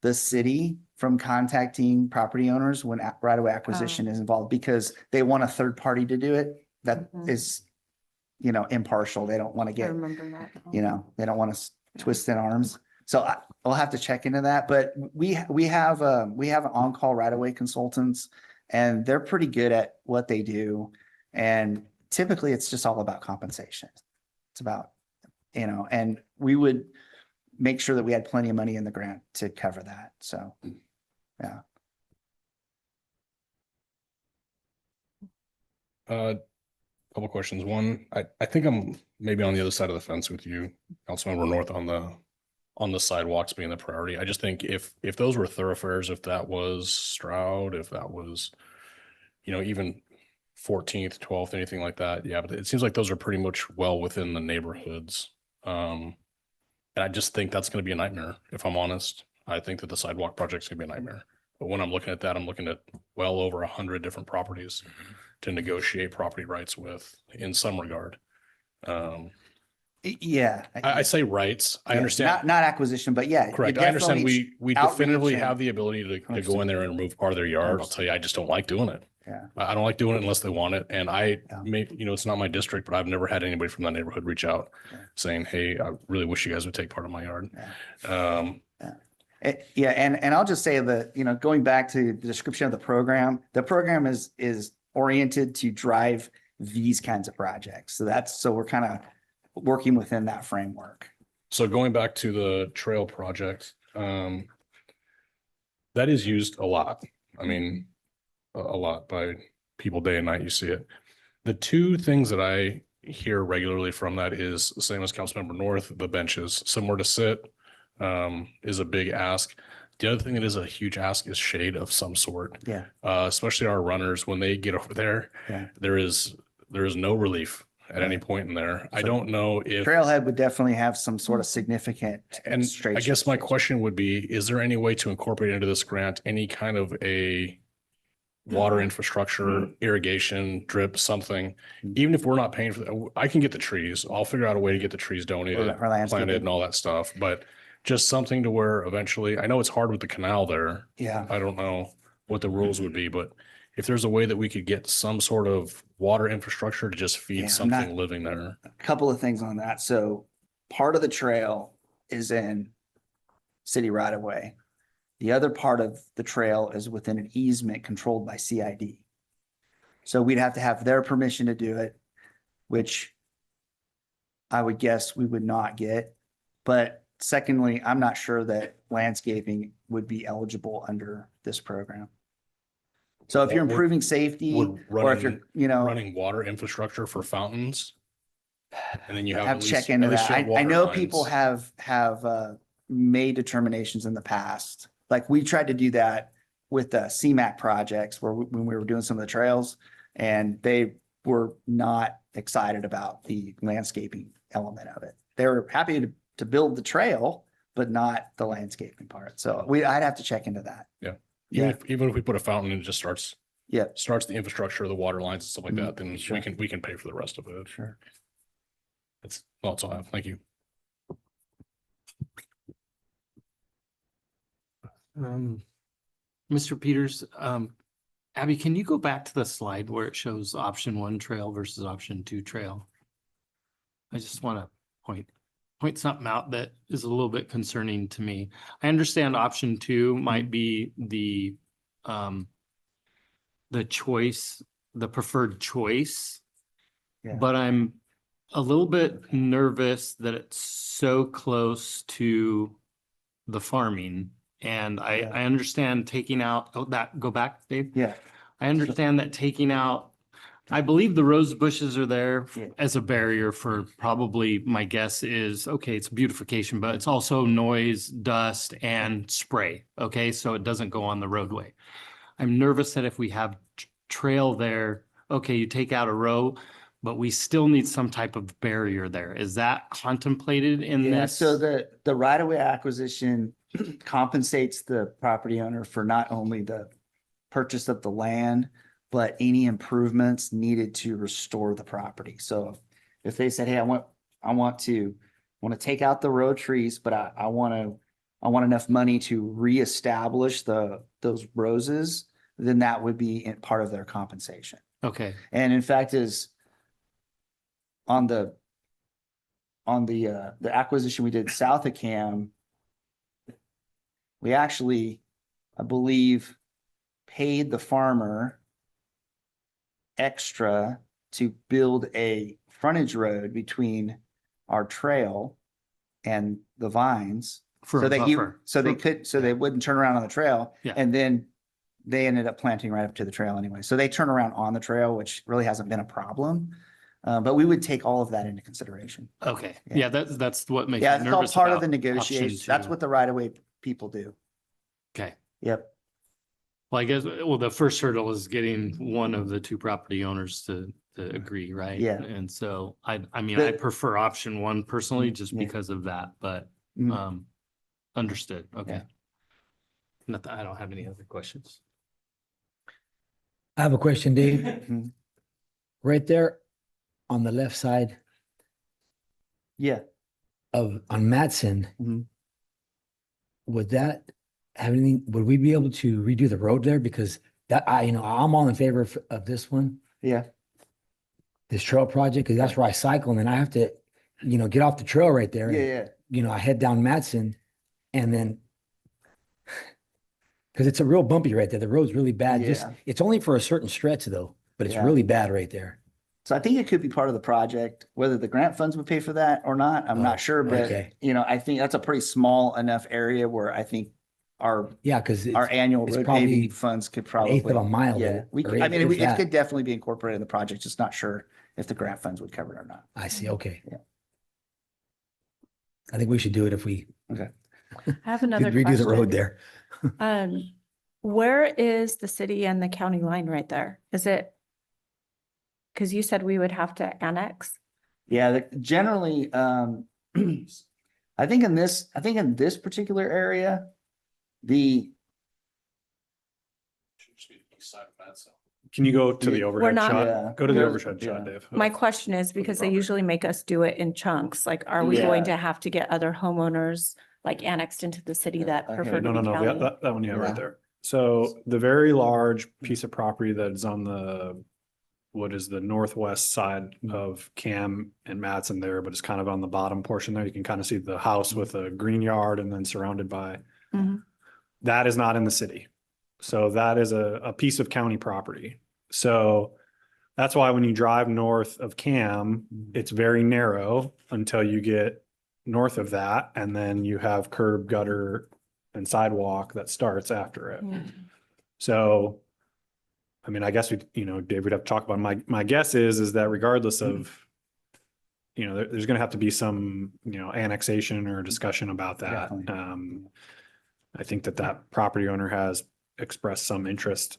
the city from contacting property owners when right-of-way acquisition is involved, because they want a third party to do it that Mhm. is, impartial. They don't want to I get, remember that. they don't want to twist their arms. So I'll have to check into that, but we have on-call right-of-way consultants, and they're pretty good at what they do. And typically it's just all about compensation. It's about, and we would make sure that we had plenty of money in the grant to cover that. So, yeah. Couple questions. One, I think I'm maybe on the other side of the fence with you, Councilmember North, on the sidewalks being the priority. I just think if those were thoroughfares, if that was Stroud, if that was, even 14th, 12th, anything like that. Yeah, but it seems like those are pretty much well within the neighborhoods. And I just think that's going to be a nightmare, if I'm honest. I think that the sidewalk project's going to be a nightmare. But when I'm looking at that, I'm looking at well over 100 different properties to negotiate property rights with in some regard. Yeah. I say rights. I Yeah, understand. Not acquisition, but yeah. Correct. it I understand definitely we outreach definitively and- have the ability to go in there and remove part of their yard. I'll tell you, I just don't like doing it. Yeah. I don't like doing it unless they want it. And I Yeah. may, it's not my district, but I've never had anybody from that neighborhood reach out Yeah. saying, hey, I really wish you guys would take part of my yard. Yeah, and I'll just say that, going back to the description of the program is oriented to drive these kinds of projects. So we're kind of working within that framework. So going back to the trail project, that is used a lot. I mean, a lot by people day and night. You see it. The two things that I hear regularly from that is the same as Councilmember North, the benches, somewhere to sit, is a big ask. The other thing that is a huge ask is shade of some sort. Yeah. Especially our runners, when they get over there, Yeah. there is no relief at any point in there. I don't know if Trailhead would definitely have some sort of significant. and I straight guess my shades. question would be, is there any way to incorporate into this grant any kind of a water infrastructure, irrigation, drip, something, even if we're not paying for that? I can get the trees. I'll figure out a way to get the trees donated, Or landscaping. planted and all that stuff, but just something to where eventually, I know it's hard with the canal there. Yeah. I don't know what the rules would be, but if there's a way that we could get some sort of water infrastructure to just Yeah, feed I'm something not- living there. A couple of things on that. So part of the trail is in city right of way. The other part of the trail is within an easement controlled by CID. So we'd have to have their permission to do it, which I would guess we would not get. But secondly, I'm not sure that landscaping would be eligible under this program. So if you're Would- improving safety, would or if you're, running water infrastructure for fountains. And then you have. have at to least- check into at least that. you have I water know lines. people have made determinations in the past. Like we tried to do that with the CMAC projects when we were doing some of the trails, and they were not excited about the landscaping element of it. They were happy to build the trail, but not the landscaping part. So I'd have to check into that. Even if we put a fountain and it just starts Yeah, the infrastructure, the water lines and stuff like that, then Sure. we can pay for the rest of it. sure. That's all I have. Thank you. Mr. Peters, Abby, can you go back to the slide where it shows option 1 trail versus option 2 trail? I just want to point something out that is a little bit concerning to me. I understand option 2 might be the choice, the preferred choice. Yeah. But I'm a little bit nervous that it's so close to the farming. And I Yeah. understand taking out, go back, Dave. Yeah, I understand that taking out, I believe the rose bushes are there Yeah. as a barrier for probably, my guess is, okay, it's beautification, but it's also noise, dust and spray. Okay, so it doesn't go on the roadway. I'm nervous that if we have trail there, okay, you take out a row, but we still need some type of barrier there. Is that contemplated in yeah. this? So the right of way acquisition compensates the property owner for not only the purchase of the land, but any improvements needed to restore the property. So if they said, hey, I want to take out the row trees, but I want enough money to reestablish those roses, then that would be part of their compensation. Okay, And in fact, is on the acquisition we did south of Cam, we actually, I believe, paid the farmer extra to build a frontage road between our trail and the vines. For So a that buffer. they wouldn't turn around on the trail. Yeah. And then they ended up planting right up to the trail anyway. So they turn around on the trail, which really hasn't been a problem. But we would take all of that into consideration. Okay, Yeah. yeah, that's what makes Yeah, me it's all nervous part of about the option negotiations. That's two. what the right of way people do. Okay, Yep. well, I guess, well, the first hurdle is getting one of the two property owners to agree, right? Yeah. And so I mean, I The- prefer option one personally, just Yeah. because of that, but Mm. understood, okay. Yeah. Not that I don't have any other questions. I have a question, Dave. Mhm. Right there on the left side Yeah. on Matson, Mhm. would that have anything, would we be able to redo the road there? Because I'm all in favor of this one, Yeah. this trail project, because that's where I cycle and then I have to, get off the trail right there. Yeah. Yeah. I head down Matson and then because it's a real bumpy right there. The road's really bad. Yeah. It's only for a certain stretch though, but it's Yeah. really bad right there. So I think it could be part of the project, whether the grant funds would pay for that or not, I'm Oh, not sure, but okay. I think that's a pretty small enough area where I think our Yeah, because our annual it's road probably paving funds could an probably. eighth of a mile. Yeah, we, or could- I eighth, mean, if it that. could definitely be incorporated in the project, just not sure if the grant funds would cover it or not. I see. Okay. Yeah. I think we should do it if we Okay. I have another redo the road question. there. Where is the city and the county line right there? Is it? Because you said we would have to annex. Yeah, generally, I think in this particular area, the, Can you go to the We're overhead not- Yeah. shot? Go to the Yeah. overhead shot, Yeah. Dave. My question is because they property. usually make us do it in chunks. Like, are we going Yeah. to have to get other homeowners like annexed into the city that Okay. prefer to No, be no, no, county? that one you have Yeah. right there. So the very large piece of property that's on what is the northwest side of Cam and Matson there, but it's kind of on the bottom portion there. You can kind of see the house with a green yard and then surrounded by. Mhm. That is not in the city. So that is a piece of county property. So that's why when you drive north of Cam, it's very narrow until you get north of that. And then you have curb, gutter, and sidewalk that starts after it. Yeah. So, I mean, I guess Dave, we'd have to talk about it. My guess is that regardless of, there's gonna have to be some, annexation or discussion about that. Definitely. I think that property owner has expressed some interest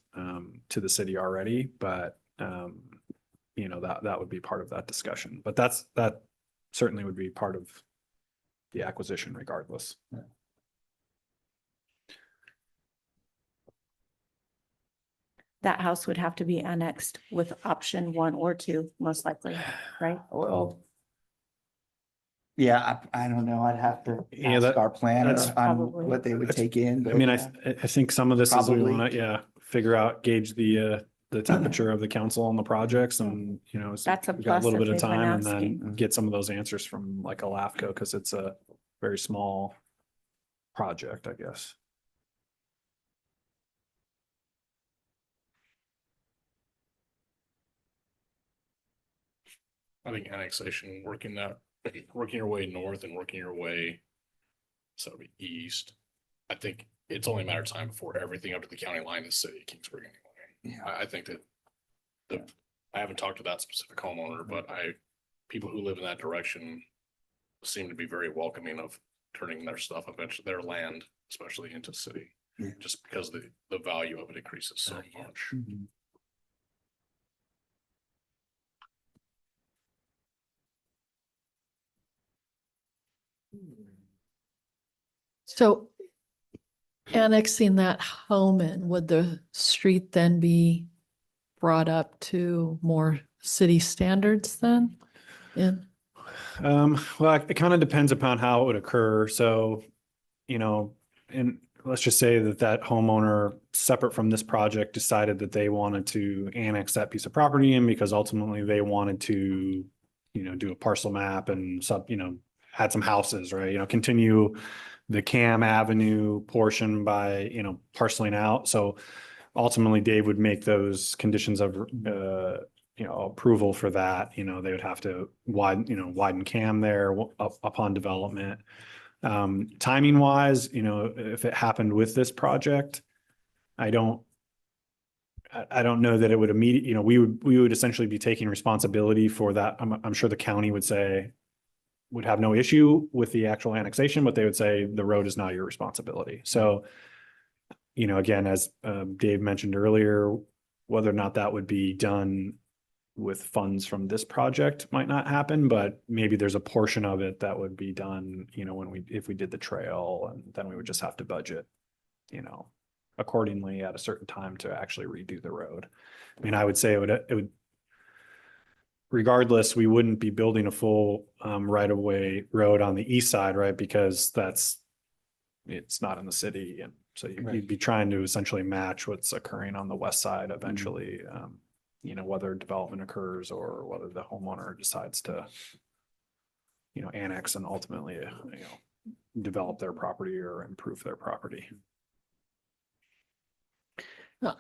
to the city already, but that would be part of that discussion. But that certainly would be part of the acquisition regardless. That house would have to be annexed with option 1 or 2, most likely, right? well, yeah, I don't know. I'd have to Yeah, ask that- our planner that's on probably- what they would That's- take in. I but mean, yeah. I think some of this is we Probably. want to, figure out, gauge the temperature of the council on the projects and, That's a we've got a plus little if bit of they've been time and asking. then get some of those answers from like a LAFCO because it's a very small project, I guess. I think annexation, working your way north and working your way east. I think it's only a matter of time before everything up to the county line is city of Kingsburg anyway. Yeah. I think that I haven't talked to that specific homeowner, but people who live in that direction seem to be very welcoming of turning their stuff, eventually their land, especially into city. Yeah. Just because the value of it increases so much. Mhm. So annexing that home in, would the street then be brought up to more city standards then? In, Well, it kind of depends upon how it would occur. So, and let's just say that homeowner, separate from this project, decided that they wanted to annex that piece of property in because ultimately they wanted to, do a parcel map and add some houses, right? Continue the Cam Avenue portion by, parceling out. So ultimately Dave would make those conditions of approval for that, they would have to widen cam there upon development. Timing wise, if it happened with this project, I don't know that it would immediately, we would essentially be taking responsibility for that. I'm sure the county would have no issue with the actual annexation, but they would say the road is not your responsibility. So, again, as Dave mentioned earlier, whether or not that would be done with funds from this project might not happen, but maybe there's a portion of it that would be done, if we did the trail, and then we would just have to budget, accordingly at a certain time to actually redo the road. I mean, I would say it would regardless, we wouldn't be building a full right-of-way road on the east side, right? Because it's not in the city. And so you'd be trying to essentially match what's occurring on the west side eventually, whether development occurs or whether the homeowner decides to, annex and ultimately, develop their property or improve their property.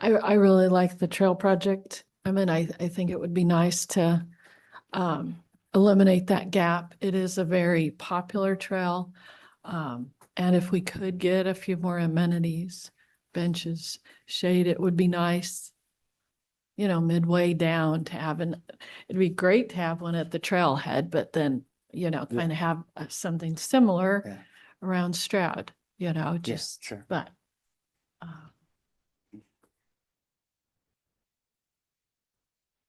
I really like the trail project. I mean, I think it would be nice to eliminate that gap. It is a very popular trail. And if we could get a few more amenities, benches, shade, it would be nice, midway down to have it'd be great to have one at the trailhead, but then, kind of have something similar around Stroud, just, sure. but.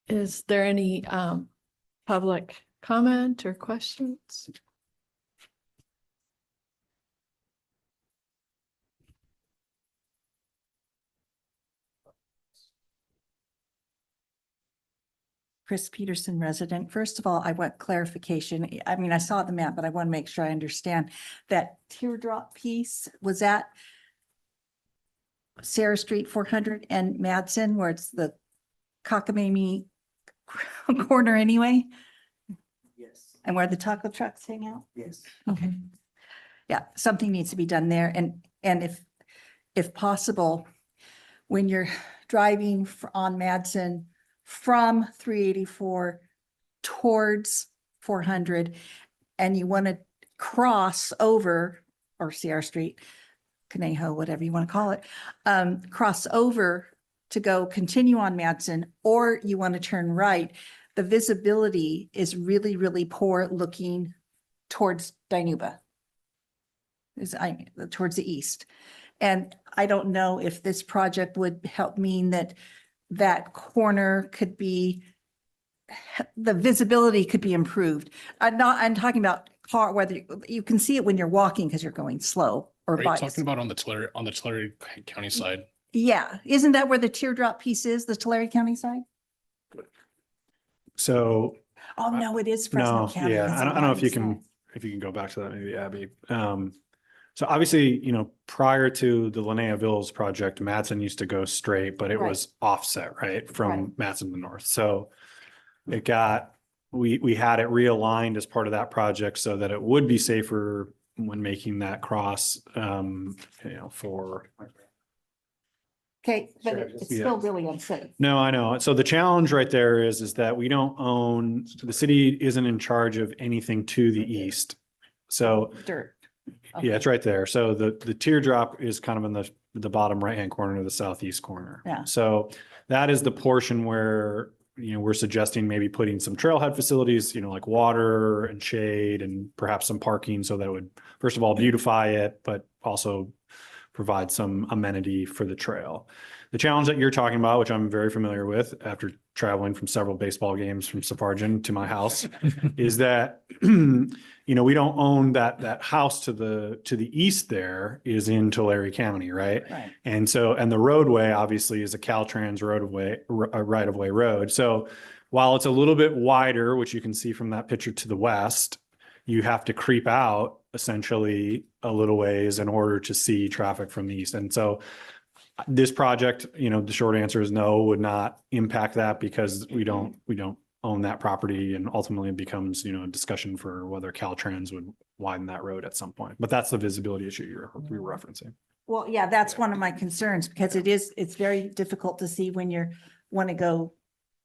Is there any public comment or questions? Chris Peterson, resident. First of all, I want clarification. I mean, I saw the map, but I want to make sure I understand that teardrop piece. Was that Sarah Street 400 and Madsen, where it's the cockamamie corner anyway? Yes. And where the taco trucks hang out? Yes. Okay. Yeah, something needs to be done there. And if possible, when you're driving on Madsen from 384 towards 400 and you want to cross over, or Sierra Street, Conejo, whatever you want to call it, cross over to go continue on Madsen, or you want to turn right, the visibility is really, really poor looking towards Dinuba, towards the east. And I don't know if this project would help mean that corner could be, the visibility could be improved. I'm talking about whether you can see it when you're walking because you're going slow or Are you bikes. talking about on the Tulare County side? Yeah, isn't that where the teardrop piece is, the Tulare County side? So, Oh, no, it is Fresno no, County. yeah, That's I don't know if you what can go back to that, maybe Abby. So obviously, prior to the Linnea Villas project, Madsen used to go straight, but it Right. was offset, right, from Right. Madsen to the north. So it got, we had it realigned as part of that project so that it would be safer when making that cross, for. Okay, but Sure. it's Yeah. still really unsafe. No, I know. So the challenge right there is that we don't own, the city isn't in charge of anything to the east. So Dirt. yeah, it's right there. So the teardrop is kind of in the bottom right-hand corner of the southeast corner. Yeah. So that is the portion where, we're suggesting maybe putting some trailhead facilities, like water and shade and perhaps some parking. So that would, first of all, beautify it, but also provide some amenity for the trail. The challenge that you're talking about, which I'm very familiar with after traveling from several baseball games from Sephardian to my house, is that, we don't own that house to the east there is in Tulare County, right? Right. And so, and the roadway obviously is a Caltrans right-of-way road. So while it's a little bit wider, which you can see from that picture to the west, you have to creep out essentially a little ways in order to see traffic from the east. And so this project, the short answer is no, would not impact that because we don't own that property, and ultimately it becomes, a discussion for whether Caltrans would widen that road at some point. But that's the visibility issue we were referencing. Well, yeah, that's one of my concerns because it's very difficult to see when you want to go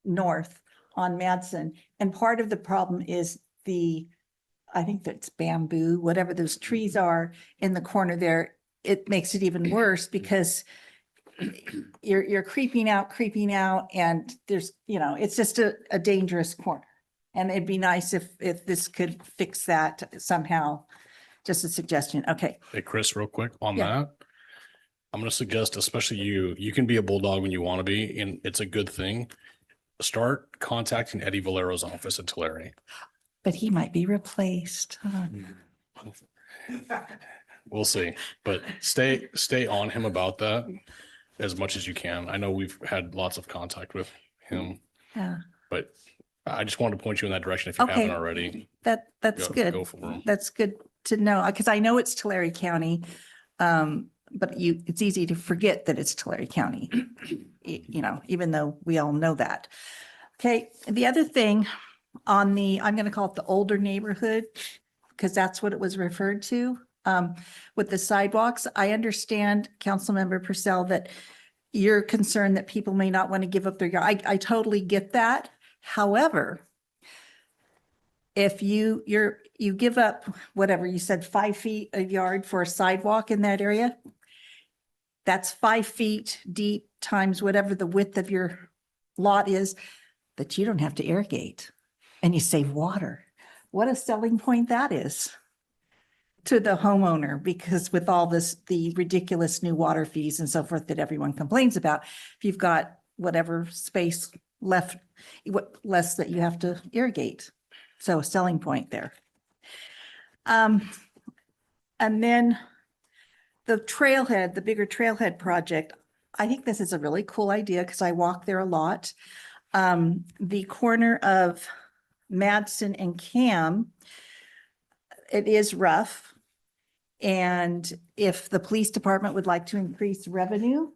north on Madsen. And part of the problem is I think that's bamboo, whatever those trees are in the corner there. It makes it even worse because you're creeping out, and there's, it's just a dangerous corner. And it'd be nice if this could fix that somehow. Just a suggestion. Okay. Hey, Chris, real quick on Yeah. that. I'm going to suggest, especially you can be a bulldog when you want to be, and it's a good thing. Start contacting Eddie Valero's office at Tulare. But he might be replaced. We'll see, but stay on him about that as much as you can. I know we've had lots of contact with him, Yeah, but I just wanted to point you in that direction if you Okay. haven't already. that's Go good. for him. That's good to know, because I know it's Tulare County. But it's easy to forget that it's Tulare County, even though we all know that. Okay, the other thing I'm going to call it the older neighborhood, because that's what it was referred to. With the sidewalks, I understand, Councilmember Purcell, that you're concerned that people may not want to give up their yard. I totally get that. However, if you give up whatever you said, 5 feet a yard for a sidewalk in that area, that's 5 feet deep times whatever the width of your lot is, that you don't have to irrigate, and you save water. What a selling point that is to the homeowner, because with all the ridiculous new water fees and so forth that everyone complains about, if you've got whatever space left, less that you have to irrigate. So a selling point there. And then the trailhead, the bigger trailhead project, I think this is a really cool idea because I walk there a lot. The corner of Madsen and Cam, it is rough. And if the police department would like to increase revenue,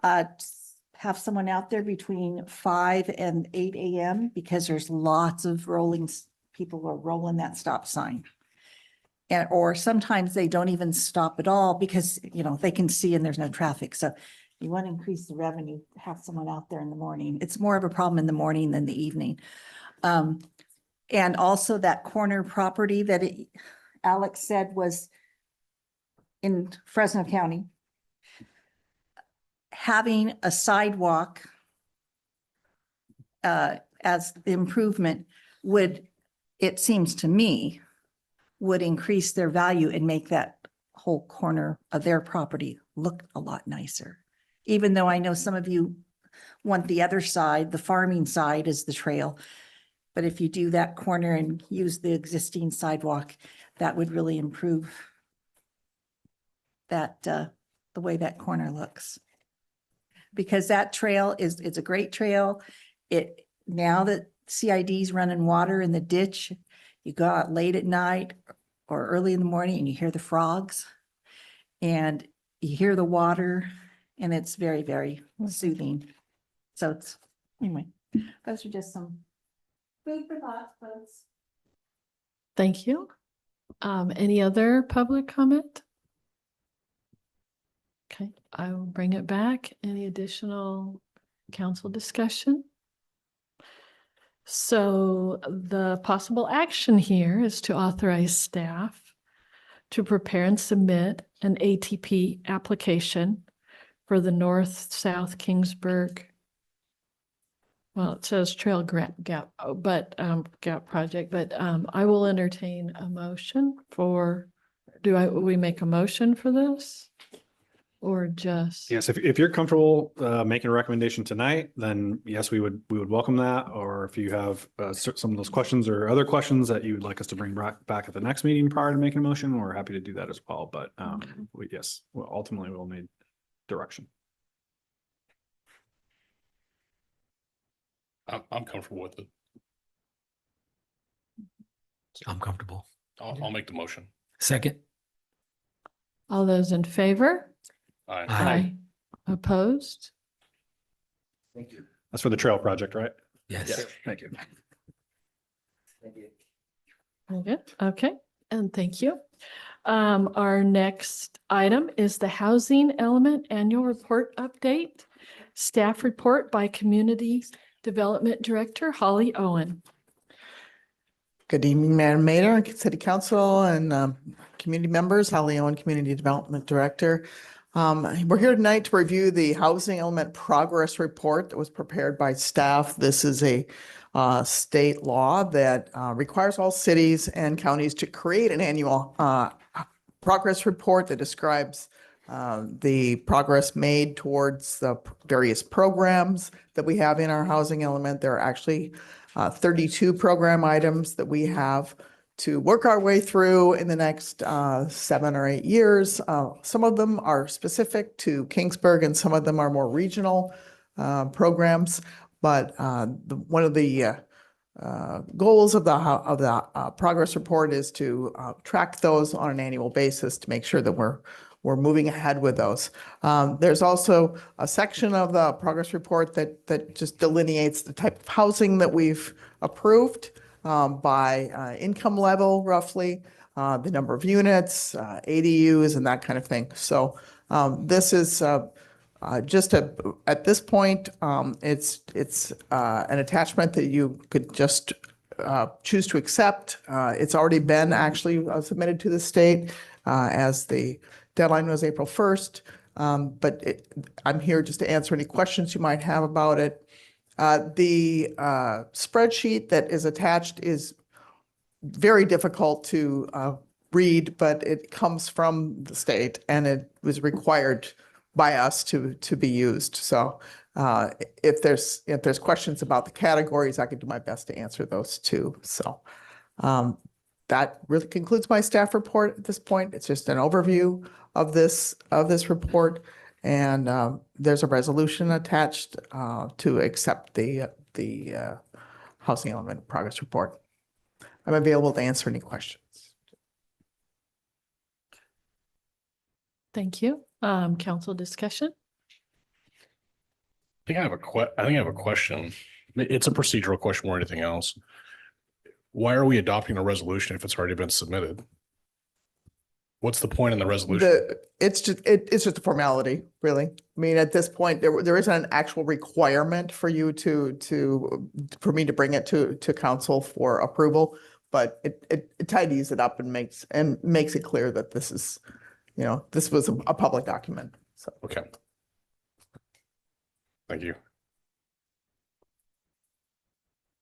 have someone out there between 5 and 8 a.m. because there's lots of people are rolling that stop sign. Or sometimes they don't even stop at all because, they can see and there's no traffic. So you want to increase the revenue, have someone out there in the morning. It's more of a problem in the morning than the evening. And also that corner property that Alex said was in Fresno County, having a sidewalk as the improvement would, it seems to me, would increase their value and make that whole corner of their property look a lot nicer. Even though I know some of you want the other side, the farming side is the trail. But if you do that corner and use the existing sidewalk, that would really improve that, the way that corner looks. Because that trail it's a great trail. Now that CID's running water in the ditch, you go out late at night or early in the morning and you hear the frogs and you hear the water, and it's very, very soothing. So anyway, those are just some food for thought, folks. Thank you. Any other public comment? Okay, I will bring it back. Any additional council discussion? So the possible action here is to authorize staff to prepare and submit an ATP application for the North-South Kingsburg. Well, it says Trail Gap, Gap project, but I will entertain a motion for, we make a motion for this? Or just? Yes, if you're comfortable making a recommendation tonight, then yes, we would welcome that. Or if you have some of those questions or other questions that you would like us to bring back at the next meeting prior to making a motion, we're happy to do that as well. But ultimately we'll need direction. I'm comfortable with it. I'm comfortable. I'll make the motion. Second. All those in favor? Aye. Aye. Opposed? Thank you. That's for the trail project, right? Yes. Thank you. Okay, and thank you. Our next item is the housing element annual report update. Staff report by community Development Director, Holly Owen. Good evening, Madam Mayor, City Council, and community members. Holly Owen, Community Development Director. We're here tonight to review the Housing Element Progress Report that was prepared by staff. This is a state law that requires all cities and counties to create an annual progress report that describes the progress made towards the various programs that we have in our housing element. There are actually 32 program items that we have to work our way through in the next 7 or 8 years. Some of them are specific to Kingsburg and some of them are more regional programs. But one of the goals of the progress report is to track those on an annual basis to make sure that we're moving ahead with those. There's also a section of the progress report that just delineates the type of housing that we've approved by income level, roughly, the number of units, ADUs, and that kind of thing. So this is just at this point, it's an attachment that you could just choose to accept. It's already been actually submitted to the state as the deadline was April 1st. But I'm here just to answer any questions you might have about it. The spreadsheet that is attached is very difficult to read, but it comes from the state and it was required by us to be used. So if there's questions about the categories, I could do my best to answer those too. So that really concludes my staff report at this point. It's just an overview of this report, and there's a resolution attached to accept the housing element progress report. I'm available to answer any questions. Thank you. Council discussion. I think I have a question. It's a procedural question more than anything else. Why are we adopting a resolution if it's already been submitted? What's the point in the resolution? It's just a formality, really. I mean, at this point, there isn't an actual requirement for you for me to bring it to council for approval, but it tidies it up and makes it clear that this is, this was a public document. So Okay. Thank you.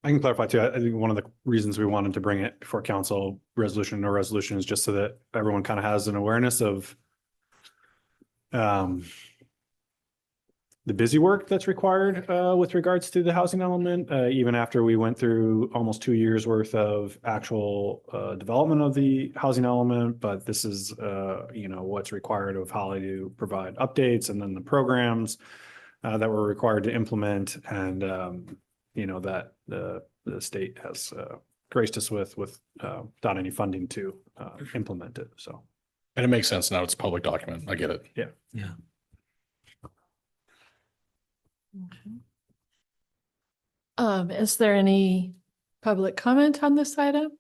I can clarify too. I think one of the reasons we wanted to bring it before council, resolution or resolution, is just so that everyone kind of has an awareness of the busy work that's required with regards to the housing element, even after we went through almost 2 years worth of actual development of the housing element. But this is, what's required of Holly to provide updates, and then the programs that we're required to implement, and that the state has graced us with without any funding to implement it. So, And it makes sense now. It's a public document. I get it. yeah. Yeah. Okay. Is there any public comment on this item?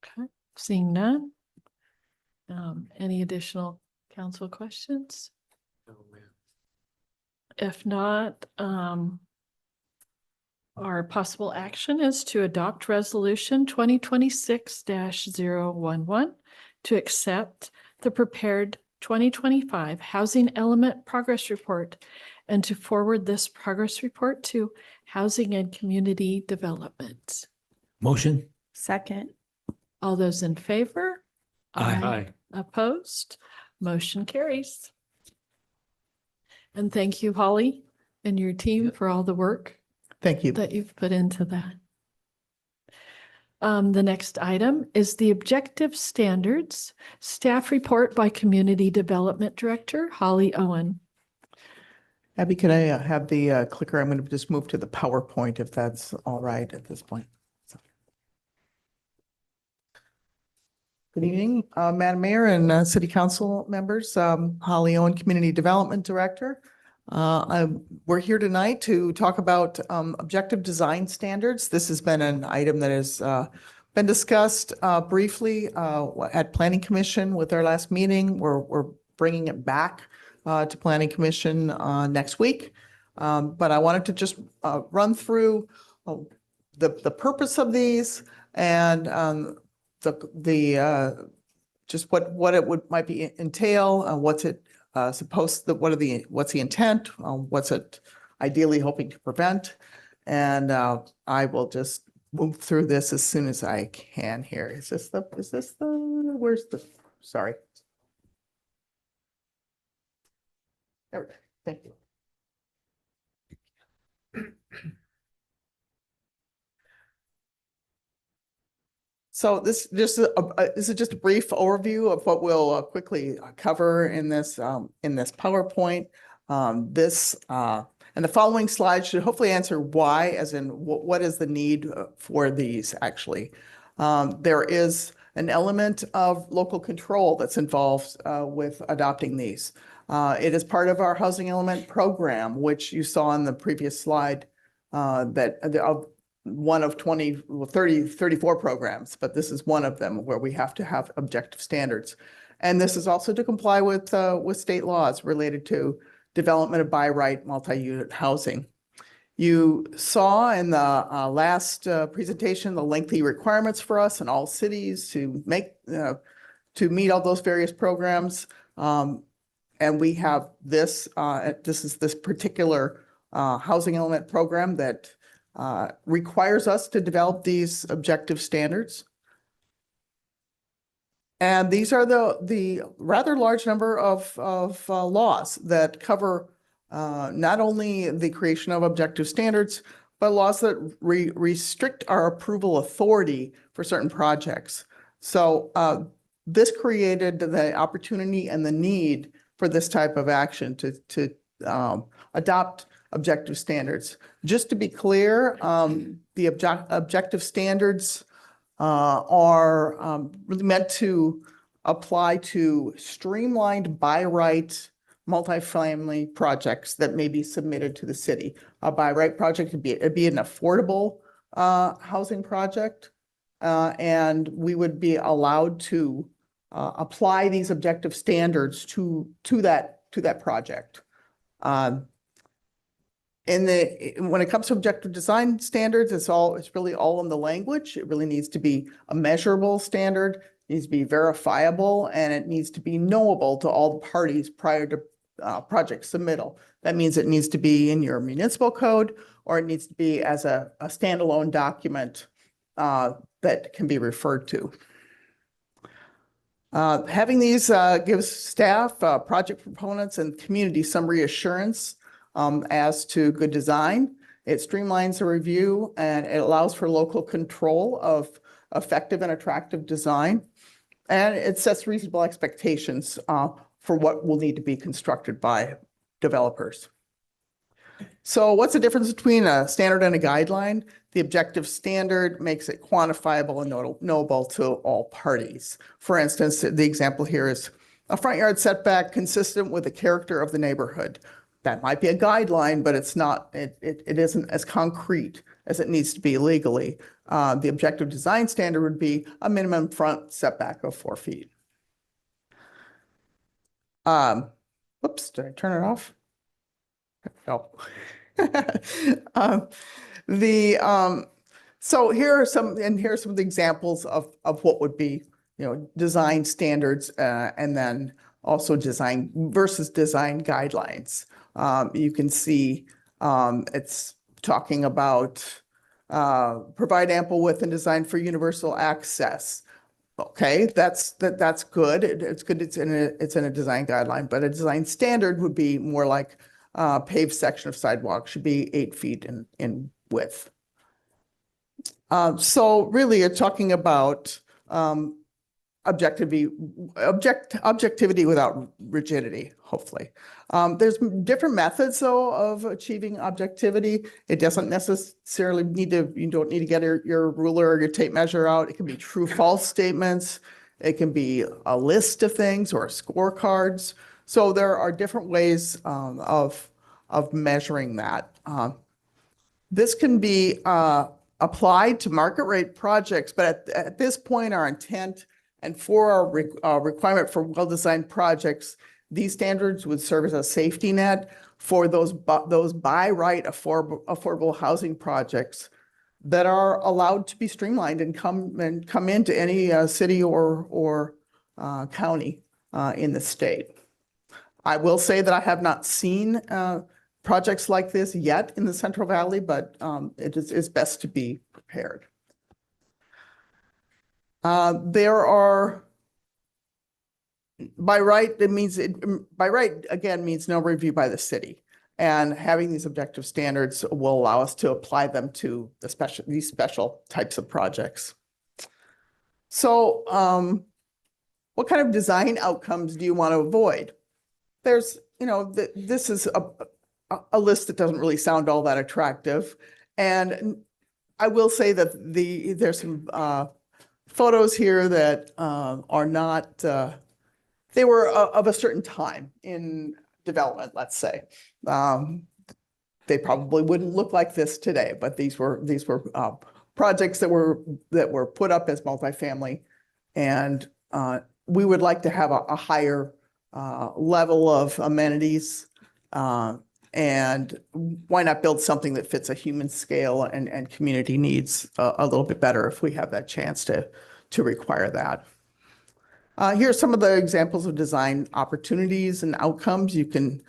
Okay, seeing none. Any additional council questions? If not, our possible action is to adopt resolution 2026-011 to accept the prepared 2025 Housing Element Progress Report and to forward this progress report to Housing and Community Development. Motion? Second. All those in favor? Aye. Opposed? Motion carries. And thank you, Holly, and your team for all the work thank you. that you've put into that. The next item is the Objective Standards Staff Report by Community Development Director, Holly Owen. Abby, could I have the clicker? I'm going to just move to the PowerPoint if that's all right at this point. Good evening, Madam Mayor and City Council members. Holly Owen, Community Development Director. We're here tonight to talk about objective design standards. This has been an item that has been discussed briefly at Planning Commission with our last meeting. We're bringing it back to Planning Commission next week. But I wanted to just run through the purpose of these and just what it might be entail, what's it supposed to, what's the intent, what's it ideally hoping to prevent. And I will just move through this as soon as I can here. Where's the, sorry. There we go. Thank you. So this is just a brief overview of what we'll quickly cover in this PowerPoint. And the following slides should hopefully answer why, as in what is the need for these actually. There is an element of local control that's involved with adopting these. It is part of our housing element program, which you saw on the previous slide, that one of 34 programs, but this is one of them where we have to have objective standards. And this is also to comply with state laws related to development of by right multi-unit housing. You saw in the last presentation the lengthy requirements for us in all cities to meet all those various programs. And we have this is this particular housing element program that requires us to develop these objective standards. And these are the rather large number of laws that cover not only the creation of objective standards, but laws that restrict our approval authority for certain projects. So this created the opportunity and the need for this type of action to adopt objective standards. Just to be clear, the objective standards are really meant to apply to streamlined by right multifamily projects that may be submitted to the city. A by right project would be an affordable housing project, and we would be allowed to apply these objective standards to that project. When it comes to objective design standards, it's really all in the language. It really needs to be a measurable standard, needs to be verifiable, and it needs to be knowable to all the parties prior to project submittal. That means it needs to be in your municipal code, or it needs to be as a standalone document that can be referred to. Having these gives staff, project proponents, and community some reassurance as to good design. It streamlines the review and it allows for local control of effective and attractive design. And it sets reasonable expectations for what will need to be constructed by developers. So what's the difference between a standard and a guideline? The objective standard makes it quantifiable and knowable to all parties. For instance, the example here is a front yard setback consistent with the character of the neighborhood. That might be a guideline, but it's not, it isn't as concrete as it needs to be legally. The objective design standard would be a minimum front setback of 4 feet. Whoops, did I turn it off? No. So here are some of the examples of what would be, design standards and then also design versus design guidelines. You can see it's talking about provide ample width and design for universal access. Okay, that's good. It's good. It's in a design guideline, but a design standard would be more like paved section of sidewalk should be 8 feet in width. So really, you're talking about objectivity without rigidity, hopefully. There's different methods, though, of achieving objectivity. It doesn't necessarily you don't need to get your ruler or your tape measure out. It can be true false statements. It can be a list of things or scorecards. So there are different ways of measuring that. This can be applied to market rate projects, but at this point, our intent and for our requirement for well-designed projects These standards would serve as a safety net for those by right affordable housing projects that are allowed to be streamlined and come into any city or county in the state. I will say that I have not seen projects like this yet in the Central Valley, but it's best to be prepared. There are, by right, by right, again, means no review by the city. And having these objective standards will allow us to apply them to these special types of projects. So what kind of design outcomes do you want to avoid? There's, this is a list that doesn't really sound all that attractive. And I will say that there's some photos here that are not, they were of a certain time in development, let's say. They probably wouldn't look like this today, but these were projects that were put up as multifamily, and we would like to have a higher level of amenities, and why not build something that fits a human scale and community needs a little bit better if we have that chance to require that. Here are some of the examples of design opportunities and outcomes. You can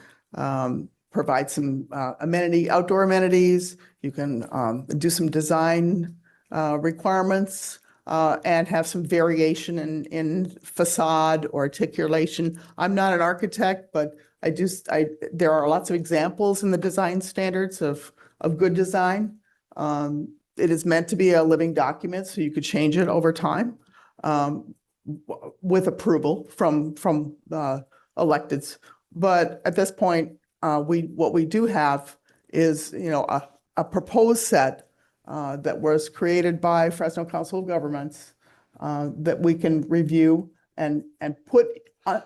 provide some outdoor amenities. You can do some design requirements and have some variation in facade or articulation. I'm not an architect, but there are lots of examples in the design standards of good design. It is meant to be a living document, so you could change it over time with approval from electeds. But at this point, what we do have is a proposed set that was created by Fresno Council of Governments that we can review and put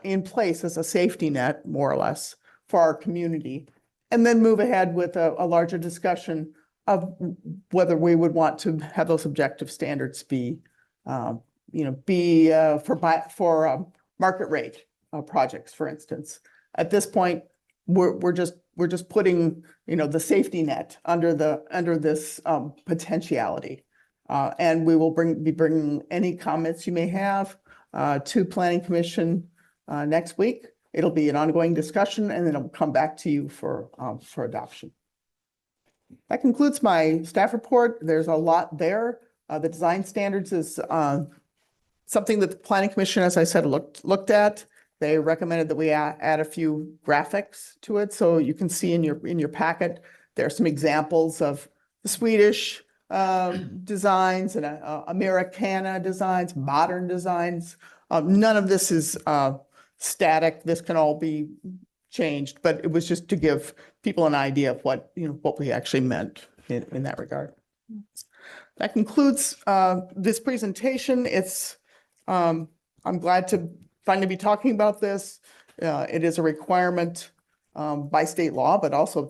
in place as a safety net, more or less, for our community, and then move ahead with a larger discussion of whether we would want to have those objective standards be for market rate projects, for instance. At this point, we're just putting the safety net under this potentiality, and we will be bringing any comments you may have to Planning Commission next week. It'll be an ongoing discussion, and then it'll come back to you for adoption. That concludes my staff report. There's a lot there. The design standards is something that the Planning Commission, as I said, looked at. They recommended that we add a few graphics to it, so you can see in your packet there are some examples of the Swedish designs and Americana designs, modern designs. None of this is static. This can all be changed, but it was just to give people an idea of what we actually meant in that regard. That concludes this presentation. I'm glad to finally be talking about this. It is a requirement by state law, but also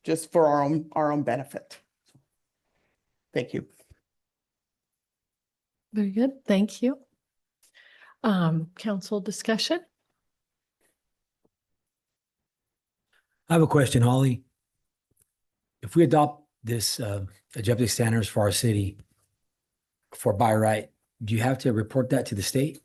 just for our own benefit. Thank you. Very good. Thank you. Council discussion? I have a question, Holly. If we adopt this objective standards for our city for by right, do you have to report that to the state?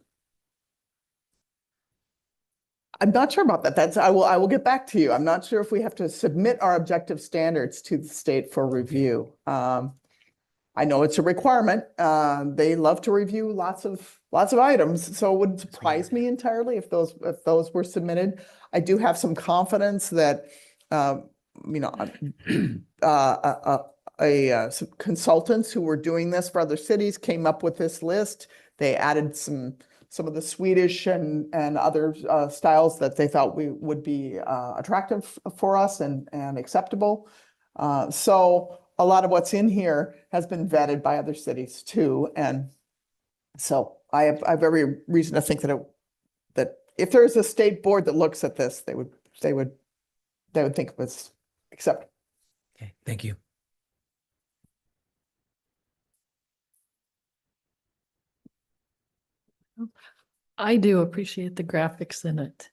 I'm not sure about that. I will get back to you. I'm not sure if we have to submit our objective standards to the state for review. I know it's a requirement. They love to review lots of items, so it wouldn't surprise me entirely if those were submitted. I do have some confidence that some consultants who were doing this for other cities came up with this list. They added some of the Swedish and other styles that they thought would be attractive for us and acceptable. So a lot of what's in here has been vetted by other cities too. And so I have every reason to think that if there is a state board that looks at this, they would think it was acceptable. Okay, thank you. I do appreciate the graphics in it.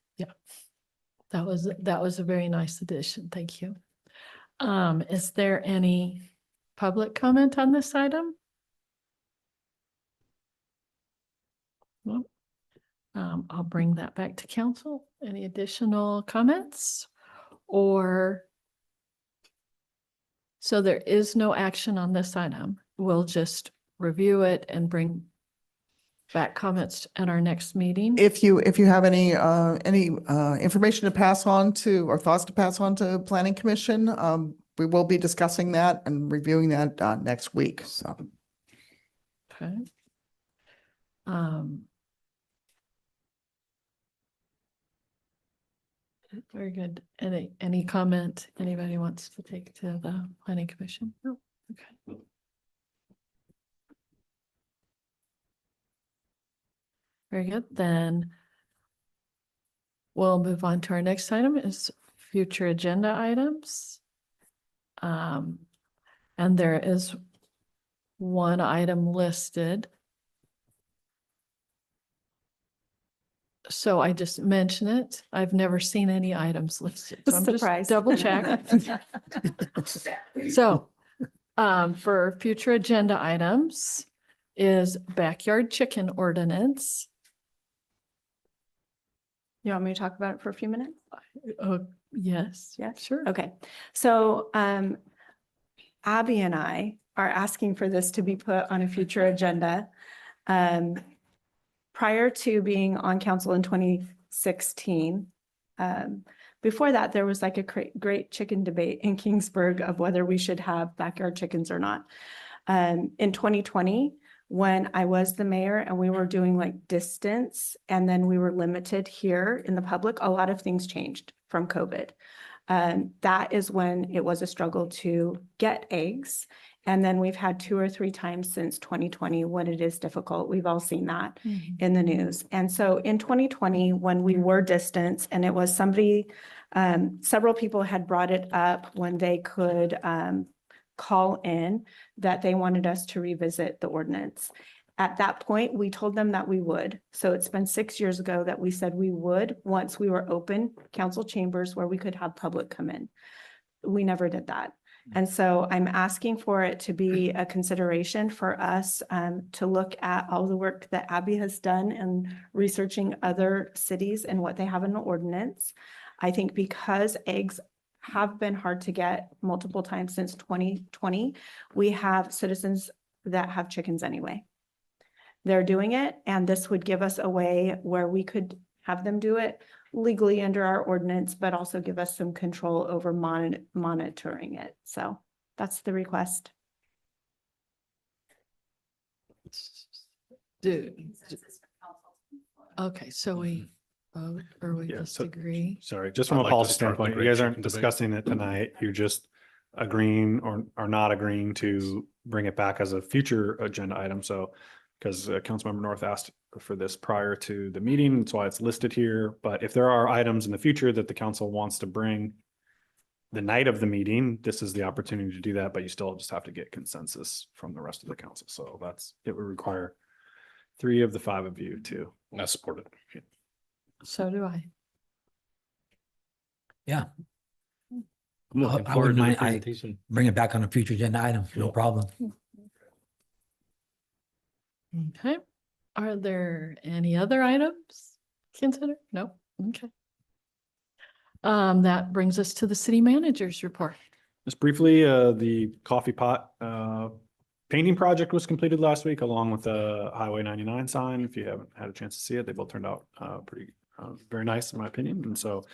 That was a very nice addition. Thank you. Is there any public comment on this item? No. I'll bring that back to council. Any additional comments? Or so there is no action on this item. We'll just review it and bring back comments at our next meeting. If you have any information to pass on to, or thoughts to pass on to Planning Commission, we will be discussing that and reviewing that next week, so. Okay. Very good. Any comment anybody wants to take to the Planning Commission? No. Okay. Very good. Then we'll move on to our next item is future agenda items. And there is one item listed. So I just mention it. I've never seen any items listed. So I'm just Surprise. double check. So for future agenda items is backyard chicken ordinance. You want me to talk about it for a few minutes? Yes. Yeah. Sure. Okay, so Abby and I are asking for this to be put on a future agenda. Prior to being on council in 2016, before that, there was like a great chicken debate in Kingsburg of whether we should have backyard chickens or not. In 2020, when I was the mayor and we were doing like distance and then we were limited here in the public, a lot of things changed from COVID. That is when it was a struggle to get eggs. And then we've had 2 or 3 times since 2020 when it is difficult. We've all seen that in the news. And so in 2020, when we were distance and it was somebody, several people had brought it up when they could call in that they wanted us to revisit the ordinance. At that point, we told them that we would. So it's been 6 years ago that we said we would once we were open council chambers where we could have public come in. We never did that. And so I'm asking for it to be a consideration for us to look at all the work that Abby has done in researching other cities and what they have in the ordinance. I think because eggs have been hard to get multiple times since 2020, we have citizens that have chickens anyway. They're doing it, and this would give us a way where we could have them do it legally under our ordinance, but also give us some control over monitoring it. So that's the request. Okay, so we vote or we Yeah, just so- agree? Sorry, just from I'd a like to policy start the standpoint, you great guys aren't chicken debate. discussing it tonight. You're just agreeing or not agreeing to bring it back as a future agenda item. So because Councilmember North asked for this prior to the meeting, that's why it's listed here. But if there are items in the future that the council wants to bring the night of the meeting, this is the opportunity to do that, but you still just have to get consensus from the rest of the council. So it would require 3 of the 5 of you to. I support it. So do I. Yeah, I'm looking I forward wouldn't to the mind. presentation. bring it back on a future agenda item, no problem. Okay. Are there any other items considered? No. Okay. That brings us to the city manager's report. Just briefly, the coffee pot painting project was completed last week along with the Highway 99 sign. If you haven't had a chance to see it, they both turned out pretty very nice in my opinion. And so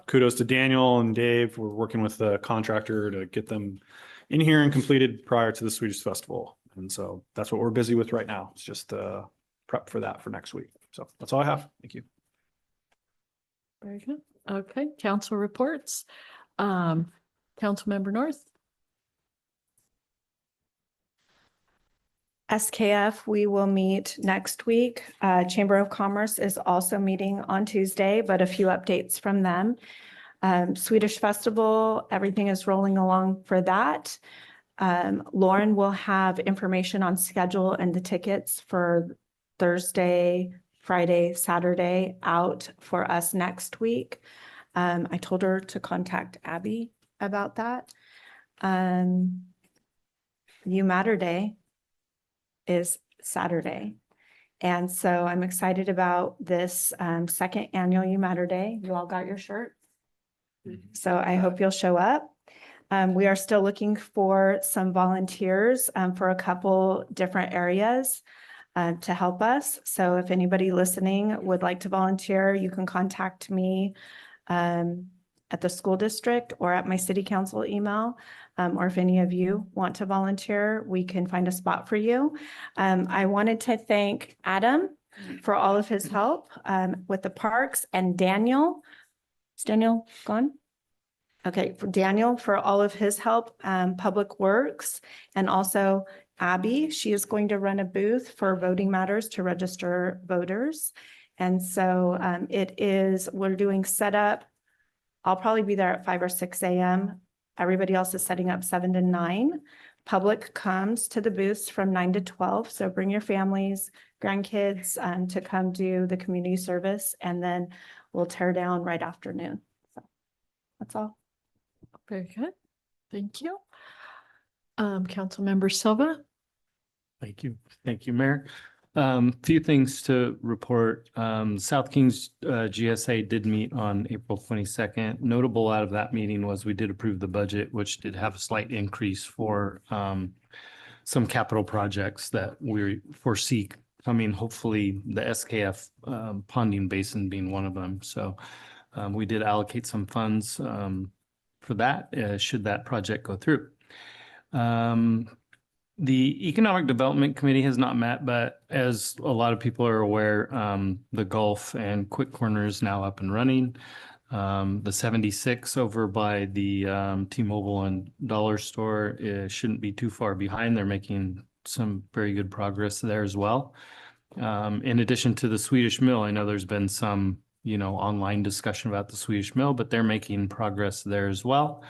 kudos to Daniel and Dave. We're working with the contractor to get them in here and completed prior to the Swedish Festival. And so that's what we're busy with right now. It's just prep for that for next week. So that's all I have. Thank you. Very good. Okay, council reports. Councilmember North. SKF, we will meet next week. Chamber of Commerce is also meeting on Tuesday, but a few updates from them. Swedish Festival, everything is rolling along for that. Lauren will have information on schedule and the tickets for Thursday, Friday, Saturday out for us next week. I told her to contact Abby about that. You Matter Day is Saturday. And so I'm excited about this second annual You Matter Day. You all got your shirt? So I hope you'll show up. We are still looking for some volunteers for a couple different areas to help us. So if anybody listening would like to volunteer, you can contact me at the school district or at my city council email. Or if any of you want to volunteer, we can find a spot for you. I wanted to thank Adam for all of his help with the parks, and Daniel. Is Daniel gone? Okay, for Daniel for all of his help, Public Works, and also Abby. She is going to run a booth for Voting Matters to register voters. And so we're doing setup. I'll probably be there at 5 or 6 a.m. Everybody else is setting up 7 to 9. Public comes to the booths from 9 to 12. So bring your families, grandkids to come do the community service, and then we'll tear down right after noon. So that's all. Very good. Thank you. Councilmember Silva. Thank you. Thank you, Mayor. Few things to report. South Kings GSA did meet on April 22nd. Notable out of that meeting was we did approve the budget, which did have a slight increase for some capital projects that we foresee coming, hopefully the SKF ponding basin being one of them. So we did allocate some funds for that, should that project go through. The Economic Development Committee has not met, but as a lot of people are aware, the Gulf and Quick Corner is now up and running. The 76 over by the T-Mobile and Dollar Store shouldn't be too far behind. They're making some very good progress there as well. In addition to the Swedish Mill, I know there's been some, online discussion about the Swedish Mill, but they're making progress there as well,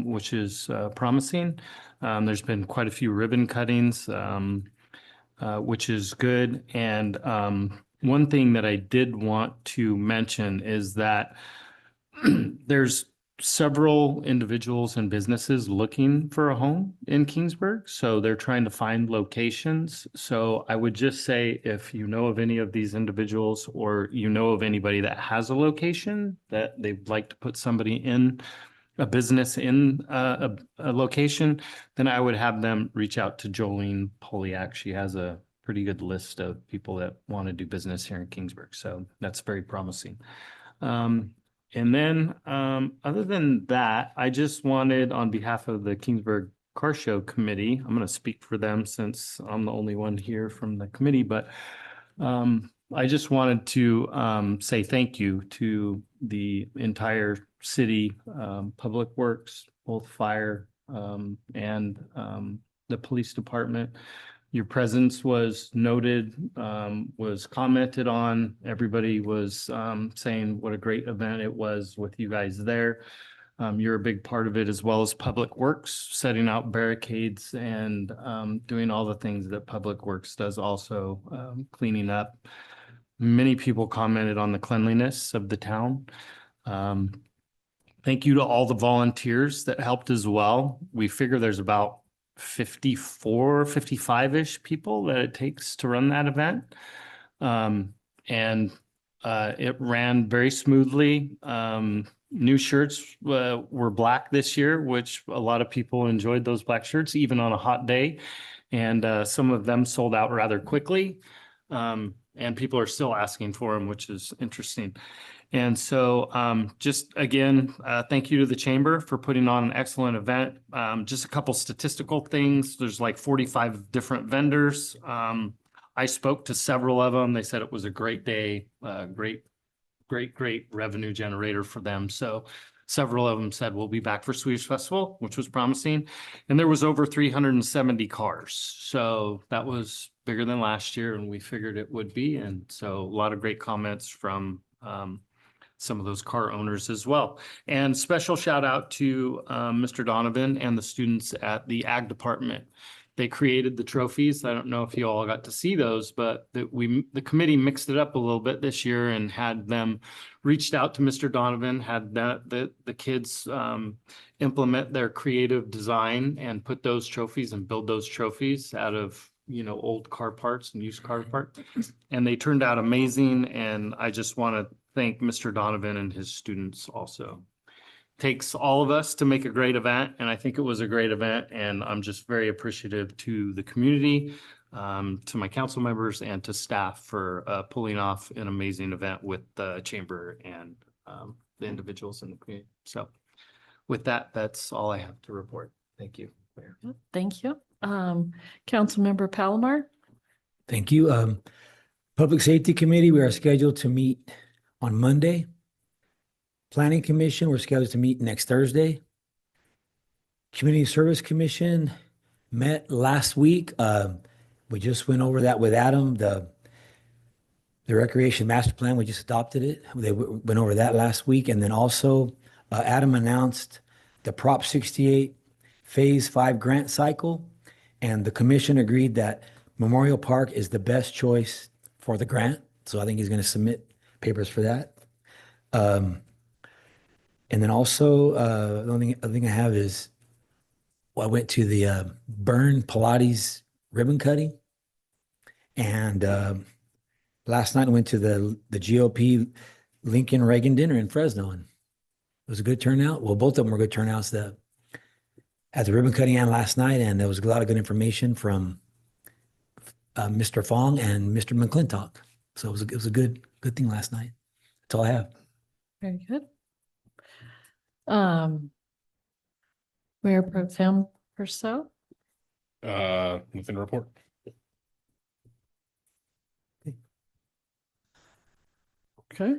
which is promising. There's been quite a few ribbon cuttings, which is good. And one thing that I did want to mention is that there's several individuals and businesses looking for a home in Kingsburg. So they're trying to find locations. So I would just say, if you know of any of these individuals, or you know of anybody that has a location that they'd like to put somebody in, a business in a location, then I would have them reach out to Jolene Poliak. She has a pretty good list of people that want to do business here in Kingsburg. So that's very promising. And then other than that, I just wanted, on behalf of the Kingsburg Car Show Committee, I'm going to speak for them since I'm the only one here from the committee, but I just wanted to say thank you to the entire city, Public Works, both fire and the police department. Your presence was noted, was commented on. Everybody was saying what a great event it was with you guys there. You're a big part of it, as well as Public Works, setting out barricades and doing all the things that Public Works does, also cleaning up. Many people commented on the cleanliness of the town. Thank you to all the volunteers that helped as well. We figure there's about 54, 55-ish people that it takes to run that event. It ran very smoothly. New shirts were black this year, which a lot of people enjoyed those black shirts, even on a hot day. And some of them sold out rather quickly. And people are still asking for them, which is interesting. And so just again, thank you to the chamber for putting on an excellent event. Just a couple statistical things. There's like 45 different vendors. I spoke to several of them. They said it was a great day, great revenue generator for them. So several of them said, we'll be back for Swedish Festival, which was promising. And there was over 370 cars. So that was bigger than last year, and we figured it would be. And so a lot of great comments from some of those car owners as well. And special shout out to Mr. Donovan and the students at the Ag Department. They created the trophies. I don't know if you all got to see those, but the committee mixed it up a little bit this year and had them reached out to Mr. Donovan, had the kids implement their creative design and put those trophies and build those trophies out of, old car parts and used car parts. And they turned out amazing. And I just want to thank Mr. Donovan and his students also. Takes all of us to make a great event, and I think it was a great event, and I'm just very appreciative to the community, to my council members and to staff for pulling off an amazing event with the chamber and the individuals in the community. So with that, that's all I have to report. Thank you, Mayor. Thank you. Councilmember Palomar. Thank you. Public Safety Committee, we are scheduled to meet on Monday. Planning Commission, we're scheduled to meet next Thursday. Community Service Commission met last week. We just went over that with Adam, the Recreation Master Plan, we just adopted it. They went over that last week. And then also Adam announced the Prop 68 Phase 5 grant cycle. And the commission agreed that Memorial Park is the best choice for the grant. So I think he's going to submit papers for that. And then also, the only other thing I have is, I went to the Burn Pilates ribbon cutting. And last night I went to the GOP Lincoln Reagan dinner in Fresno. And it was a good turnout. Well, both of them were good turnouts at the ribbon cutting and last night. And there was a lot of good information from Mr. Fong and Mr. McClintock. So it was a good thing last night. That's all I have. Very good. Mayor Pro Tem Purcell. Nothing to report. Okay.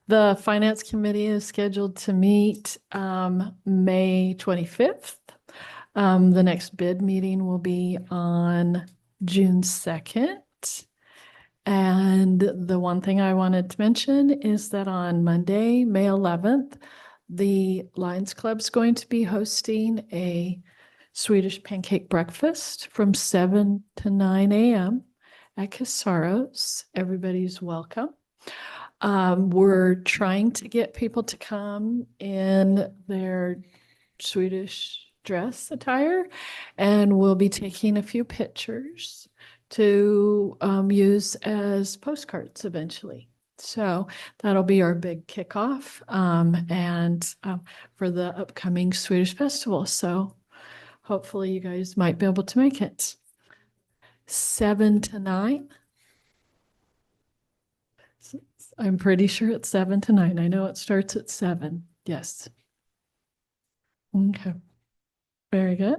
The Finance Committee is scheduled to meet May 25th. The next bid meeting will be on June 2nd. And the one thing I wanted to mention is that on Monday, May 11th, the Lions Club's going to be hosting a Swedish pancake breakfast from 7 to 9 a.m. at Casaro's. Everybody's welcome. We're trying to get people to come in their Swedish dress attire, and we'll be taking a few pictures to use as postcards eventually. So that'll be our big kickoff and for the upcoming Swedish festival. So hopefully you guys might be able to make it. 7 to 9. I'm pretty sure it's 7 to 9. I know it starts at 7. Yes. Okay. Very good.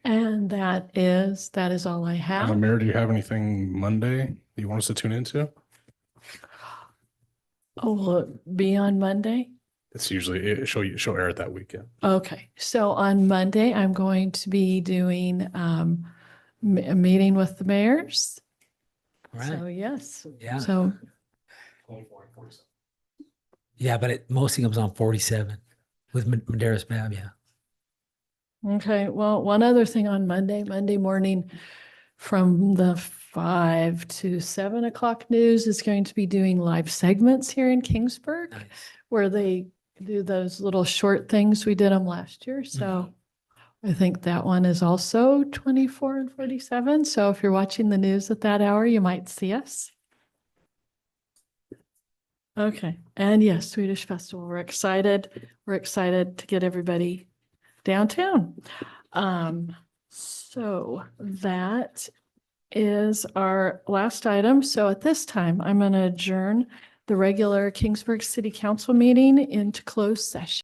And that is all I have. Mayor, do you have anything Monday you want us to tune into? Oh, will it be on Monday? It's usually she'll air it that weekend. Okay, so on Monday, I'm going to be doing a meeting with the mayors. All right. So yes. Yeah. So Yeah, but it mostly comes on 47 with Madeira's Bab. Yeah. okay, well, one other thing on Monday morning from the 5 to 7 o'clock news is going to be doing live segments here in Kingsburg Nice. where they do those little short things. We did them last year. So I think that one is also 24 and 47. So if you're watching the news at that hour, you might see us. Okay. And yes, Swedish Festival. We're excited. We're excited to get everybody downtown. So that is our last item. So at this time, I'm going to adjourn the regular Kingsburg City Council meeting into closed session.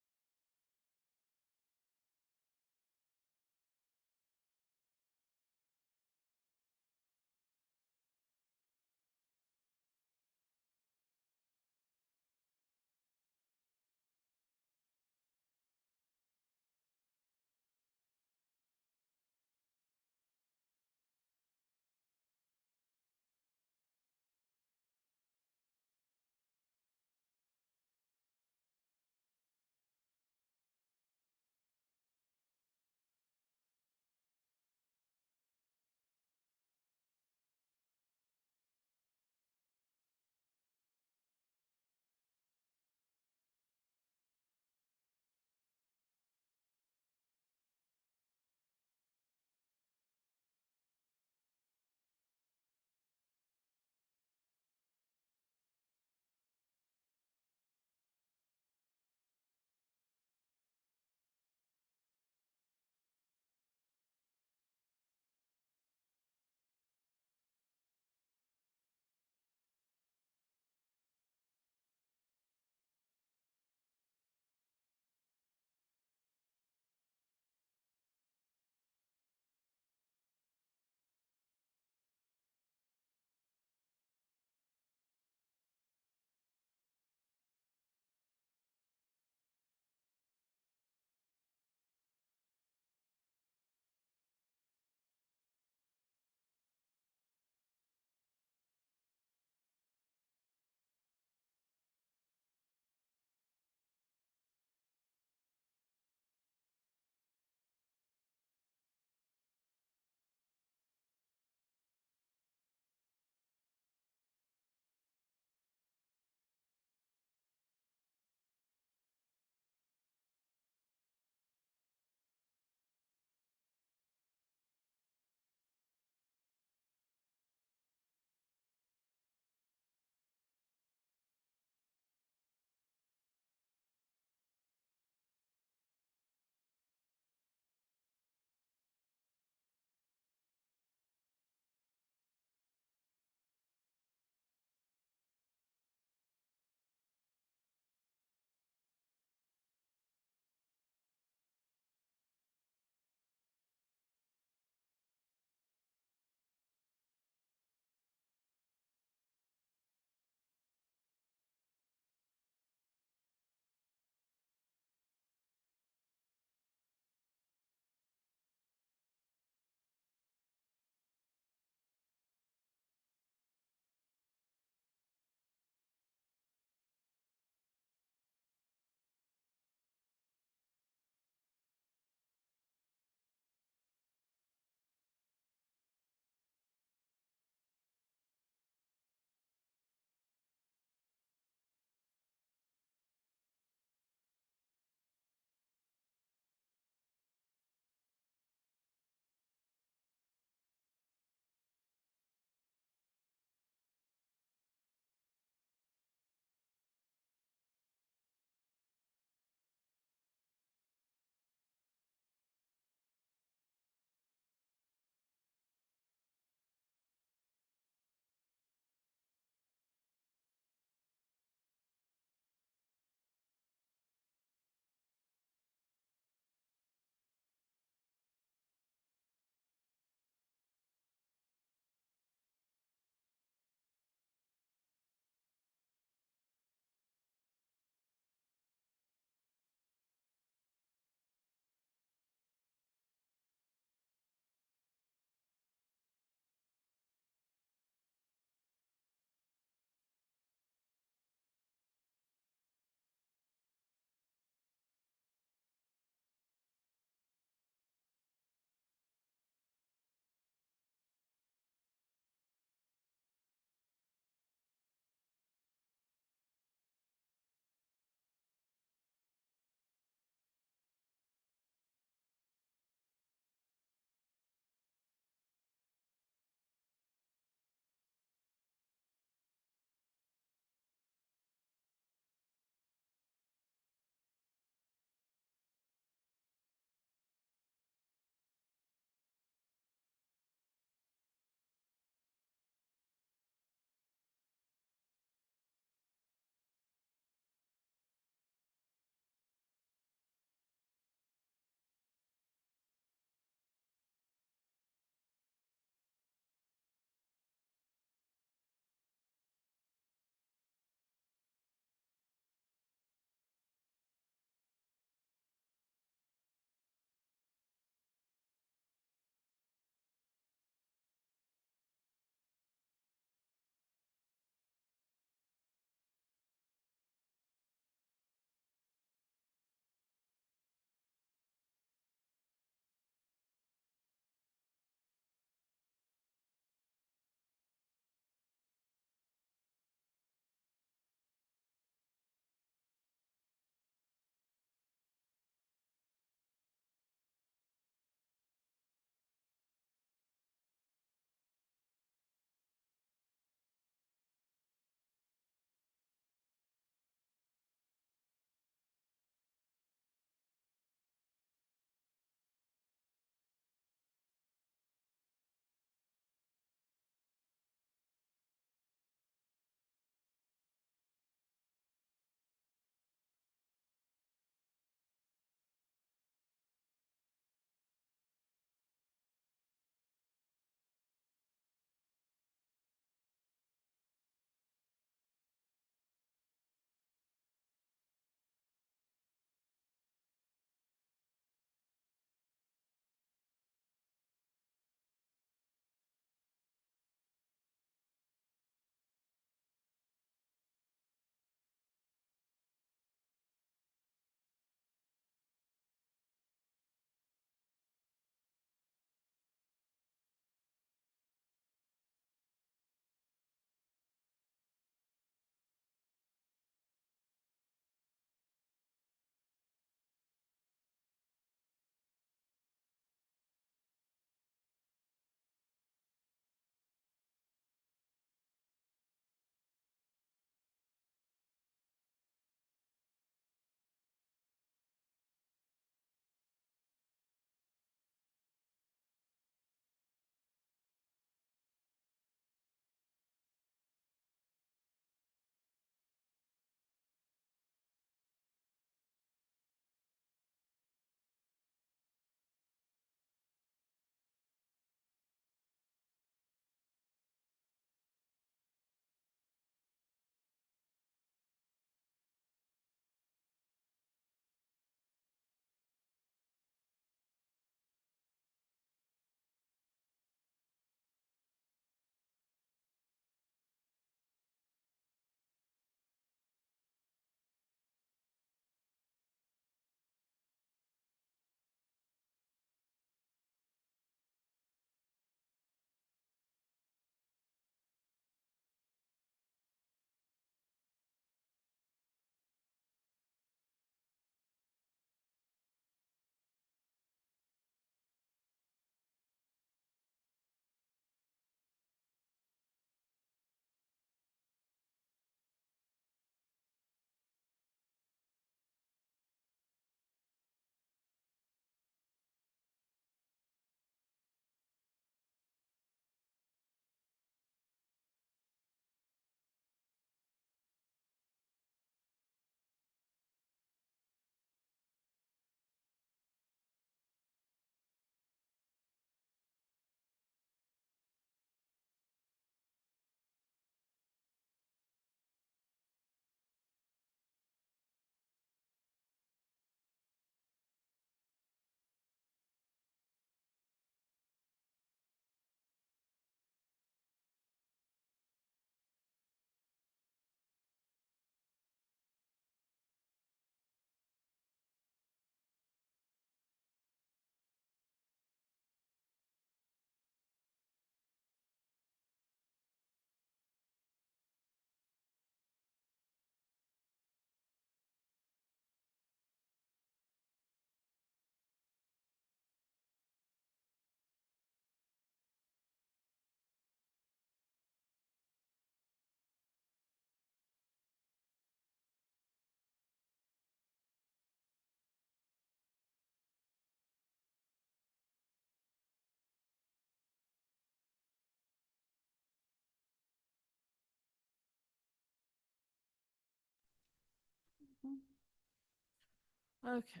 Okay.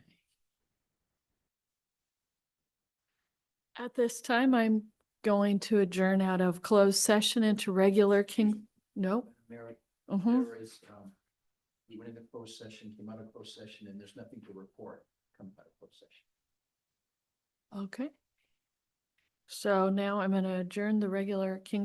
At this time, I'm going to adjourn out of closed session into regular nope. Mary, Mhm. there is, you went into closed session, came out of closed session, and there's nothing to report coming out of closed session. Okay. So now I'm going to adjourn the regular Kingsburg